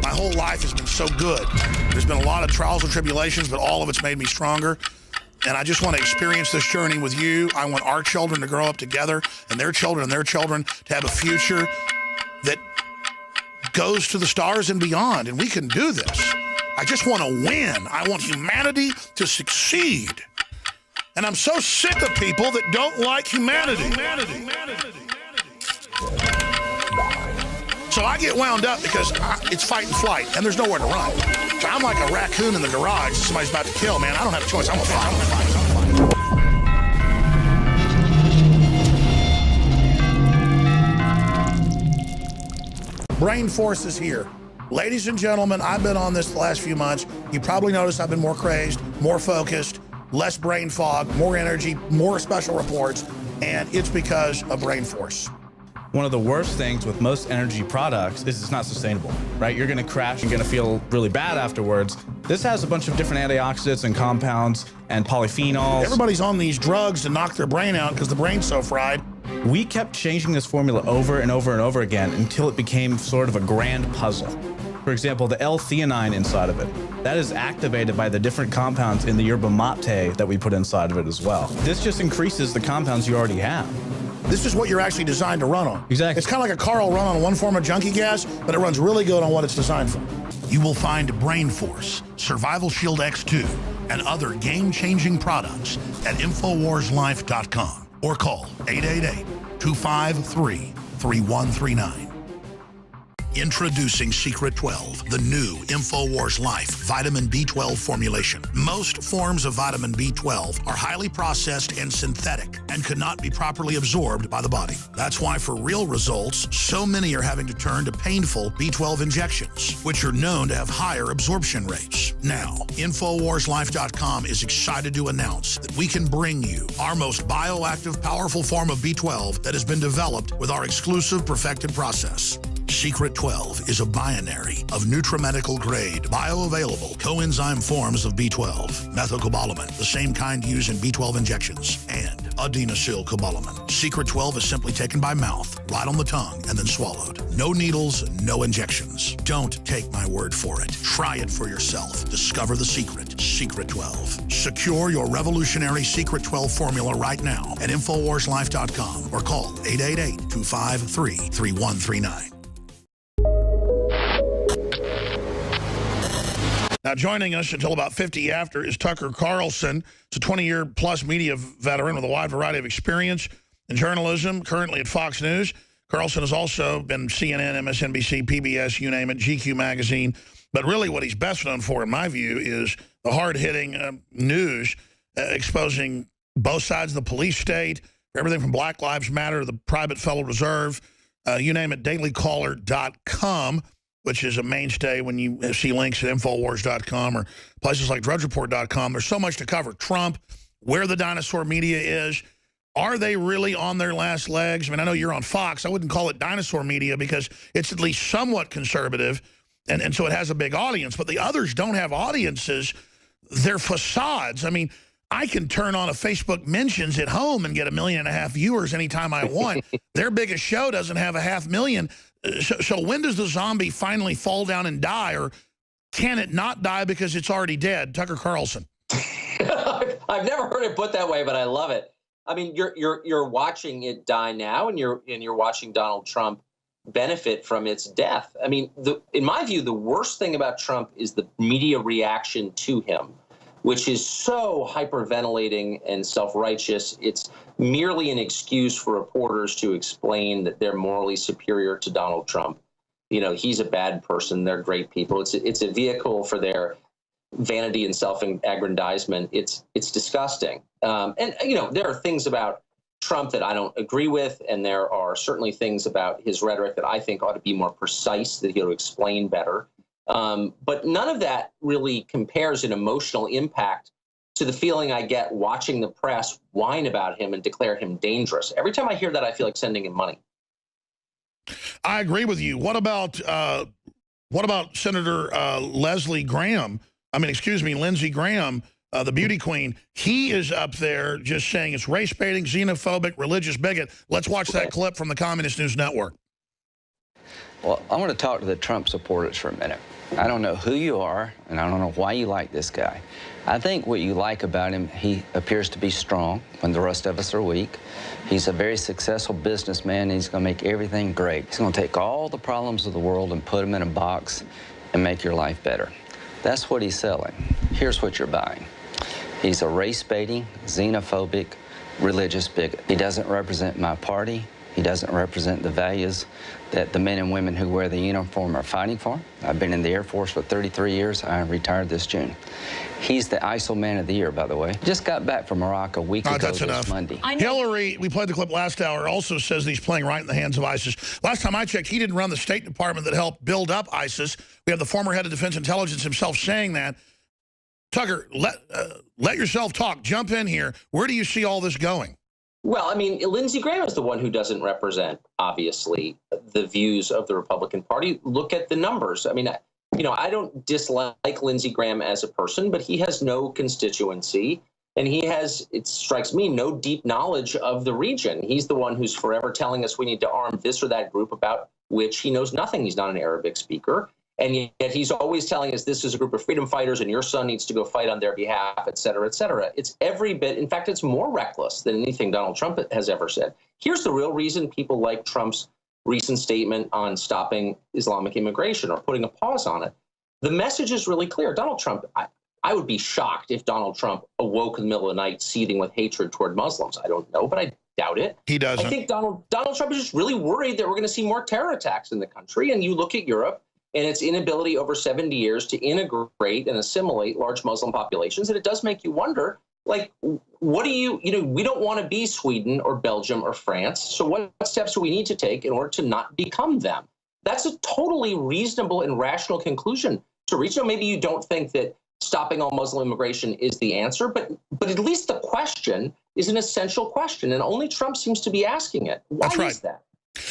My whole life has been so good. There's been a lot of trials and tribulations, but all of it's made me stronger. And I just want to experience this journey with you. I want our children to grow up together and their children to have a future that goes to the stars and beyond. And we can do this. I just want to win. I want humanity to succeed. And I'm so sick of people that don't like humanity. So I get wound up because it's fight and flight, and there's nowhere to run. So I'm like a raccoon in the garage somebody's about to kill, man. I don't have a choice. I'm gonna fight. Brain Force is here. Ladies and gentlemen, I've been on this the last few months. You probably noticed I've been more crazed, more focused, less brain fog, more energy, more special reports, and it's because of Brain Force. One of the worst things with most energy products is it's not sustainable, right? You're gonna crash, you're gonna feel really bad afterwards. This has a bunch of different antioxidants and compounds and polyphenols. Everybody's on these drugs to knock their brain out because the brain's so fried. We kept changing this formula over and over and over again until it became sort of a grand puzzle. For example, the L-theanine inside of it, that is activated by the different compounds in the yerba mate that we put inside of it as well. This just increases the compounds you already have. This is what you're actually designed to run on. Exactly. It's kind of like a car will run on one form of junkie gas, but it runs really good on what it's designed for. You will find Brain Force, Survival Shield X2, and other game-changing products at InfoWarsLife.com or call 888-253-3139. Introducing Secret 12, the new Infowars Life vitamin B12 formulation. Most forms of vitamin B12 are highly processed and synthetic and could not be properly absorbed by the body. That's why for real results, so many are having to turn to painful B12 injections, which are known to have higher absorption rates. Now, InfoWarsLife.com is excited to announce that we can bring you our most bioactive, powerful form of B12 that has been developed with our exclusive perfected process. Secret 12 is a binary of nutramedical grade, bioavailable coenzyme forms of B12, methylcobalamin, the same kind used in B12 injections, and adenosylcobalamin. Secret 12 is simply taken by mouth, right on the tongue, and then swallowed. No needles, no injections. Don't take my word for it. Try it for yourself. Discover the secret. Secret 12. Secure your revolutionary Secret 12 formula right now at InfoWarsLife.com or call 888-253-3139. Now, joining us until about 50 after is Tucker Carlson. It's a 20-year-plus media veteran with a wide variety of experience in journalism, currently at Fox News. Carlson has also been CNN, MSNBC, PBS, you name it, GQ magazine. But really what he's best known for, in my view, is the hard-hitting news exposing both sides of the police state, everything from Black Lives Matter to the private Federal Reserve, you name it, dailycaller.com, which is a mainstay when you see links at Infowars.com or places like DrudgeReport.com. There's so much to cover. Trump, where the dinosaur media is. Are they really on their last legs? I mean, I know you're on Fox. I wouldn't call it dinosaur media because it's at least somewhat conservative, and so it has a big audience. But the others don't have audiences. They're facades. I mean, I can turn on a Facebook mentions at home and get 1.5 million viewers anytime I want. Their biggest show doesn't have 500,000. So when does the zombie finally fall down and die, or can it not die because it's already dead? Tucker Carlson. I've never heard it put that way, but I love it. I mean, you're watching it die now, and you're watching Donald Trump benefit from its death. I mean, in my view, the worst thing about Trump is the media reaction to him, which is so hyperventilating and self-righteous. It's merely an excuse for reporters to explain that they're morally superior to Donald Trump. You know, he's a bad person. They're great people. It's a vehicle for their vanity and self-aggrandizement. It's disgusting. And, you know, there are things about Trump that I don't agree with, and there are certainly things about his rhetoric that I think ought to be more precise, that he'll explain better. But none of that really compares in emotional impact to the feeling I get watching the press whine about him and declare him dangerous. Every time I hear that, I feel like sending him money. I agree with you. What about Senator Lindsey Graham, the beauty queen? He is up there just saying it's race baiting, xenophobic, religious bigot. Let's watch that clip from the Communist News Network. Well, I want to talk to the Trump supporters for a minute. I don't know who you are, and I don't know why you like this guy. I think what you like about him, he appears to be strong when the rest of us are weak. He's a very successful businessman. He's going to make everything great. He's going to take all the problems of the world and put them in a box and make your life better. That's what he's selling. Here's what you're buying. He's a race-baiting, xenophobic, religious bigot. He doesn't represent my party. He doesn't represent the values that the men and women who wear the uniform are fighting for. I've been in the Air Force for 33 years. I retired this June. He's the ISIL Man of the Year, by the way. Just got back from Iraq a week ago this Monday. Hillary, we played the clip last hour, also says that he's playing right in the hands of ISIS. Last time I checked, he didn't run the State Department that helped build up ISIS. We have the former head of Defense Intelligence himself saying that. Tucker, let yourself talk. Jump in here. Where do you see all this going? Well, I mean, Lindsey Graham is the one who doesn't represent, obviously, the views of the Republican Party. Look at the numbers. I mean, you know, I don't dislike Lindsey Graham as a person, but he has no constituency, and he has, it strikes me, no deep knowledge of the region. He's the one who's forever telling us we need to arm this or that group about which he knows nothing. He's not an Arabic speaker. And yet he's always telling us this is a group of freedom fighters and your son needs to go fight on their behalf, et cetera, et cetera. It's every bit. In fact, it's more reckless than anything Donald Trump has ever said. Here's the real reason people like Trump's recent statement on stopping Islamic immigration or putting a pause on it. The message is really clear. Donald Trump, I would be shocked if Donald Trump awoke in the middle of the night seething with hatred toward Muslims. I don't know, but I doubt it. He doesn't. I think Donald Trump is just really worried that we're going to see more terror attacks in the country. And you look at Europe and its inability over 70 years to integrate and assimilate large Muslim populations. And it does make you wonder, like, what do you know, we don't want to be Sweden or Belgium or France. So what steps do we need to take in order to not become them? That's a totally reasonable and rational conclusion to reach. So maybe you don't think that stopping all Muslim immigration is the answer, but at least the question is an essential question. And only Trump seems to be asking it. Why is that?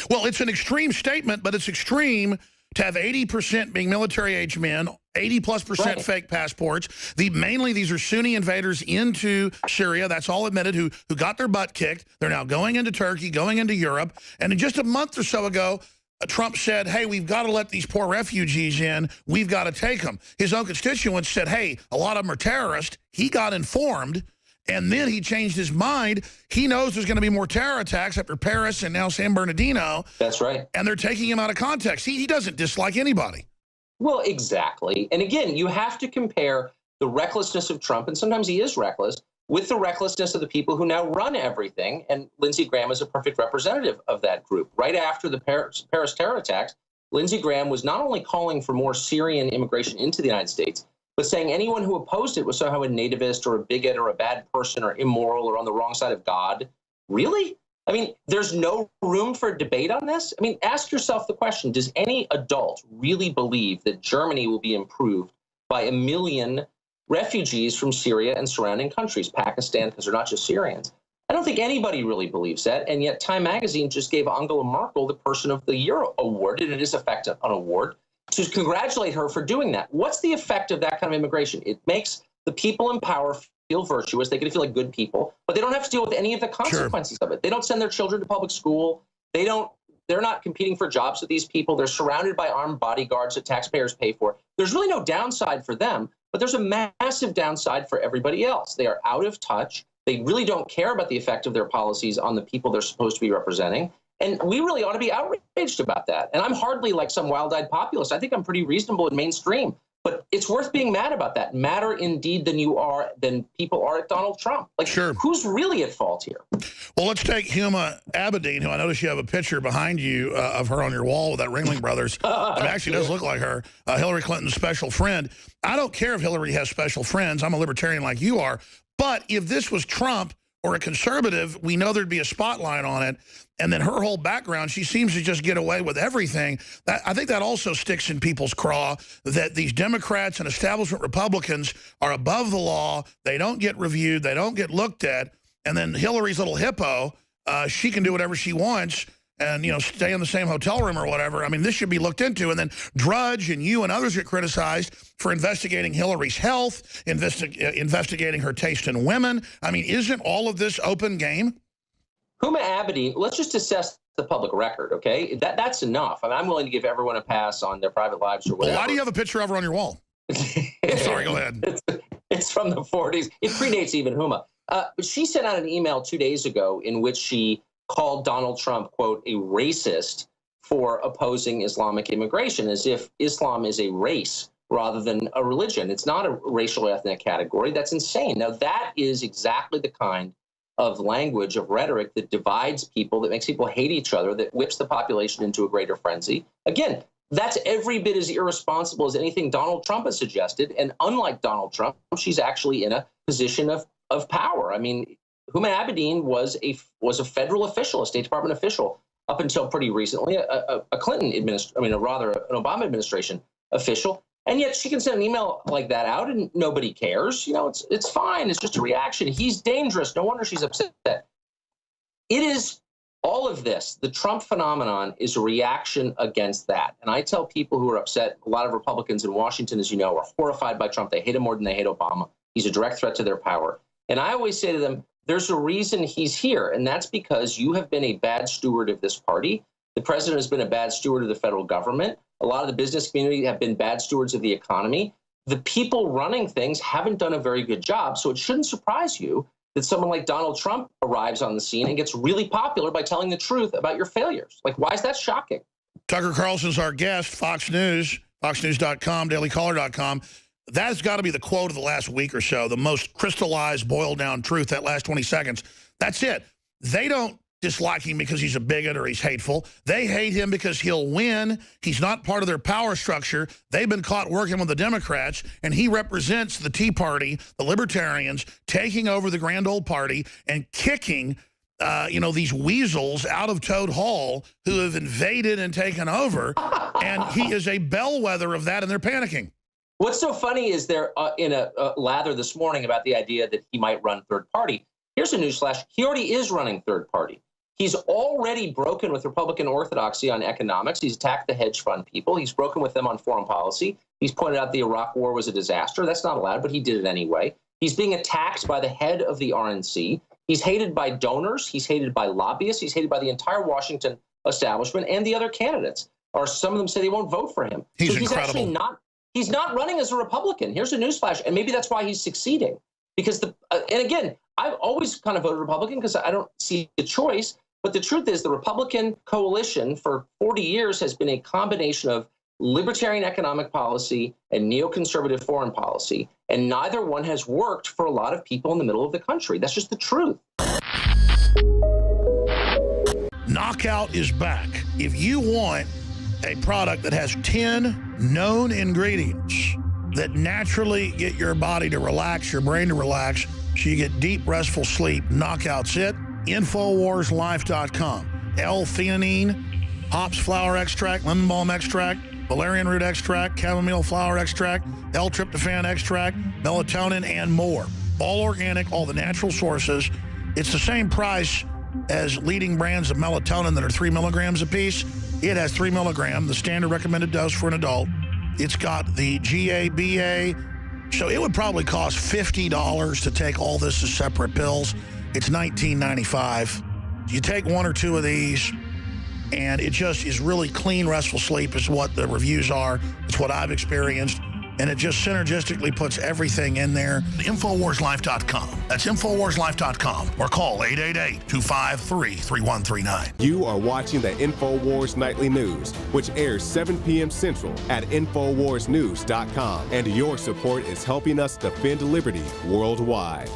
Well, it's an extreme statement, but it's extreme to have 80% being military-age men, 80+% fake passports. Mainly these are Sunni invaders into Syria. That's all admitted, who got their butt kicked. They're now going into Turkey, going into Europe. And just a month or so ago, Trump said, hey, we've got to let these poor refugees in. We've got to take them. His own constituents said, hey, a lot of them are terrorists. He got informed, and then he changed his mind. He knows there's going to be more terror attacks after Paris and now San Bernardino. That's right. And they're taking him out of context. He doesn't dislike anybody. Well, exactly. And again, you have to compare the recklessness of Trump, and sometimes he is reckless, with the recklessness of the people who now run everything. And Lindsey Graham is a perfect representative of that group. Right after the Paris terror attacks, Lindsey Graham was not only calling for more Syrian immigration into the United States, but saying anyone who opposed it was somehow a nativist or a bigot or a bad person or immoral or on the wrong side of God. Really? I mean, there's no room for debate on this? I mean, ask yourself the question, does any adult really believe that Germany will be improved by 1 million refugees from Syria and surrounding countries, Pakistan, because they're not just Syrians? I don't think anybody really believes that, and yet Time magazine just gave Angela Merkel the Person of the Year award, and it is in fact an award, to congratulate her for doing that. What's the effect of that kind of immigration? It makes the people in power feel virtuous. They get to feel like good people, but they don't have to deal with any of the consequences of it. They don't send their children to public school. They don't They're not competing for jobs with these people. They're surrounded by armed bodyguards that taxpayers pay for. There's really no downside for them, but there's a massive downside for everybody else. They are out of touch. They really don't care about the effect of their policies on the people they're supposed to be representing. And we really ought to be outraged about that. And I'm hardly like some wild-eyed populist. I think I'm pretty reasonable and mainstream. But it's worth being mad about that. Madder indeed than people are at Donald Trump. Like, sure. Who's really at fault here? Well, let's take Huma Abedin, who I notice you have a picture behind you of her on your wall with that Ringling Brothers. It actually does look like her, Hillary Clinton's special friend. I don't care if Hillary has special friends. I'm a libertarian like you are. But if this was Trump or a conservative, we know there'd be a spotlight on it. And then her whole background, she seems to just get away with everything. I think that also sticks in people's craw, that these Democrats and establishment Republicans are above the law. They don't get reviewed. They don't get looked at. And then Hillary's little hippo, she can do whatever she wants and, stay in the same hotel room or whatever. I mean, this should be looked into. And then Drudge and you and others get criticized for investigating Hillary's health, investigating her taste in women. I mean, isn't all of this open game? Huma Abedin, let's just assess the public record, okay? That's enough. I mean, I'm willing to give everyone a pass on their private lives or whatever. Well, why do you have a picture of her on your wall? Sorry, go ahead. It's from the 40s. It predates even Huma. But she sent out an email 2 days ago in which she called Donald Trump, quote, a racist for opposing Islamic immigration, as if Islam is a race rather than a religion. It's not a racial ethnic category. That's insane. Now, that is exactly the kind of language, of rhetoric that divides people, that makes people hate each other, that whips the population into a greater frenzy. Again, that's every bit as irresponsible as anything Donald Trump has suggested. And unlike Donald Trump, she's actually in a position of power. I mean, Huma Abedin was a federal official, a State Department official, up until pretty recently, an Obama administration official. And yet she can send an email like that out and nobody cares. It's fine. It's just a reaction. He's dangerous. No wonder she's upset. It is all of this. The Trump phenomenon is a reaction against that. And I tell people who are upset, a lot of Republicans in Washington, as you know, are horrified by Trump. They hate him more than they hate Obama. He's a direct threat to their power. And I always say to them, there's a reason he's here. And that's because you have been a bad steward of this party. The president has been a bad steward of the federal government. A lot of the business community have been bad stewards of the economy. The people running things haven't done a very good job. So it shouldn't surprise you that someone like Donald Trump arrives on the scene and gets really popular by telling the truth about your failures. Like, why is that shocking? Tucker Carlson's our guest, Fox News, foxnews.com, dailycaller.com. That's got to be the quote of the last week or so, the most crystallized, boiled down truth, that last 20 seconds. That's it. They don't dislike him because he's a bigot or he's hateful. They hate him because he'll win. He's not part of their power structure. They've been caught working with the Democrats, and he represents the Tea Party, the Libertarians, taking over the grand old party and kicking these weasels out of Toad Hall who have invaded and taken over. And he is a bellwether of that, and they're panicking. What's so funny is they're in a lather this morning about the idea that he might run third party. Here's a newsflash. He already is running third party. He's already broken with Republican orthodoxy on economics. He's attacked the hedge fund people. He's broken with them on foreign policy. He's pointed out the Iraq war was a disaster. That's not allowed, but he did it anyway. He's being attacked by the head of the RNC. He's hated by donors. He's hated by lobbyists. He's hated by the entire Washington establishment and the other candidates. Or some of them say they won't vote for him. He's incredible. He's not running as a Republican. Here's a newsflash, and maybe that's why he's succeeding. Because and again, I've always kind of voted Republican because I don't see a choice. But the truth is the Republican coalition for 40 years has been a combination of libertarian economic policy and neoconservative foreign policy. And neither one has worked for a lot of people in the middle of the country. That's just the truth. Knockout is back. If you want a product that has 10 known ingredients that naturally get your body to relax, your brain to relax, so you get deep, restful sleep, Knockout's it. InfoWarsLife.com. L-theanine, hops flower extract, lemon balm extract, valerian root extract, chamomile flower extract, L-tryptophan extract, melatonin, and more. All organic, all the natural sources. It's the same price as leading brands of melatonin that are 3 milligrams apiece. It has 3 milligrams, the standard recommended dose for an adult. It's got the GABA, so it would probably cost $50 to take all this as separate pills. It's $19.95. You take one or two of these, And it just is really clean, restful sleep is what the reviews are. It's what I've experienced. And it just synergistically puts everything in there. Infowarslife.com. That's Infowarslife.com. Or call 888-253-3139. You are watching the Infowars Nightly News, which airs 7 p.m. Central at Infowarsnews.com. And your support is helping us defend liberty worldwide.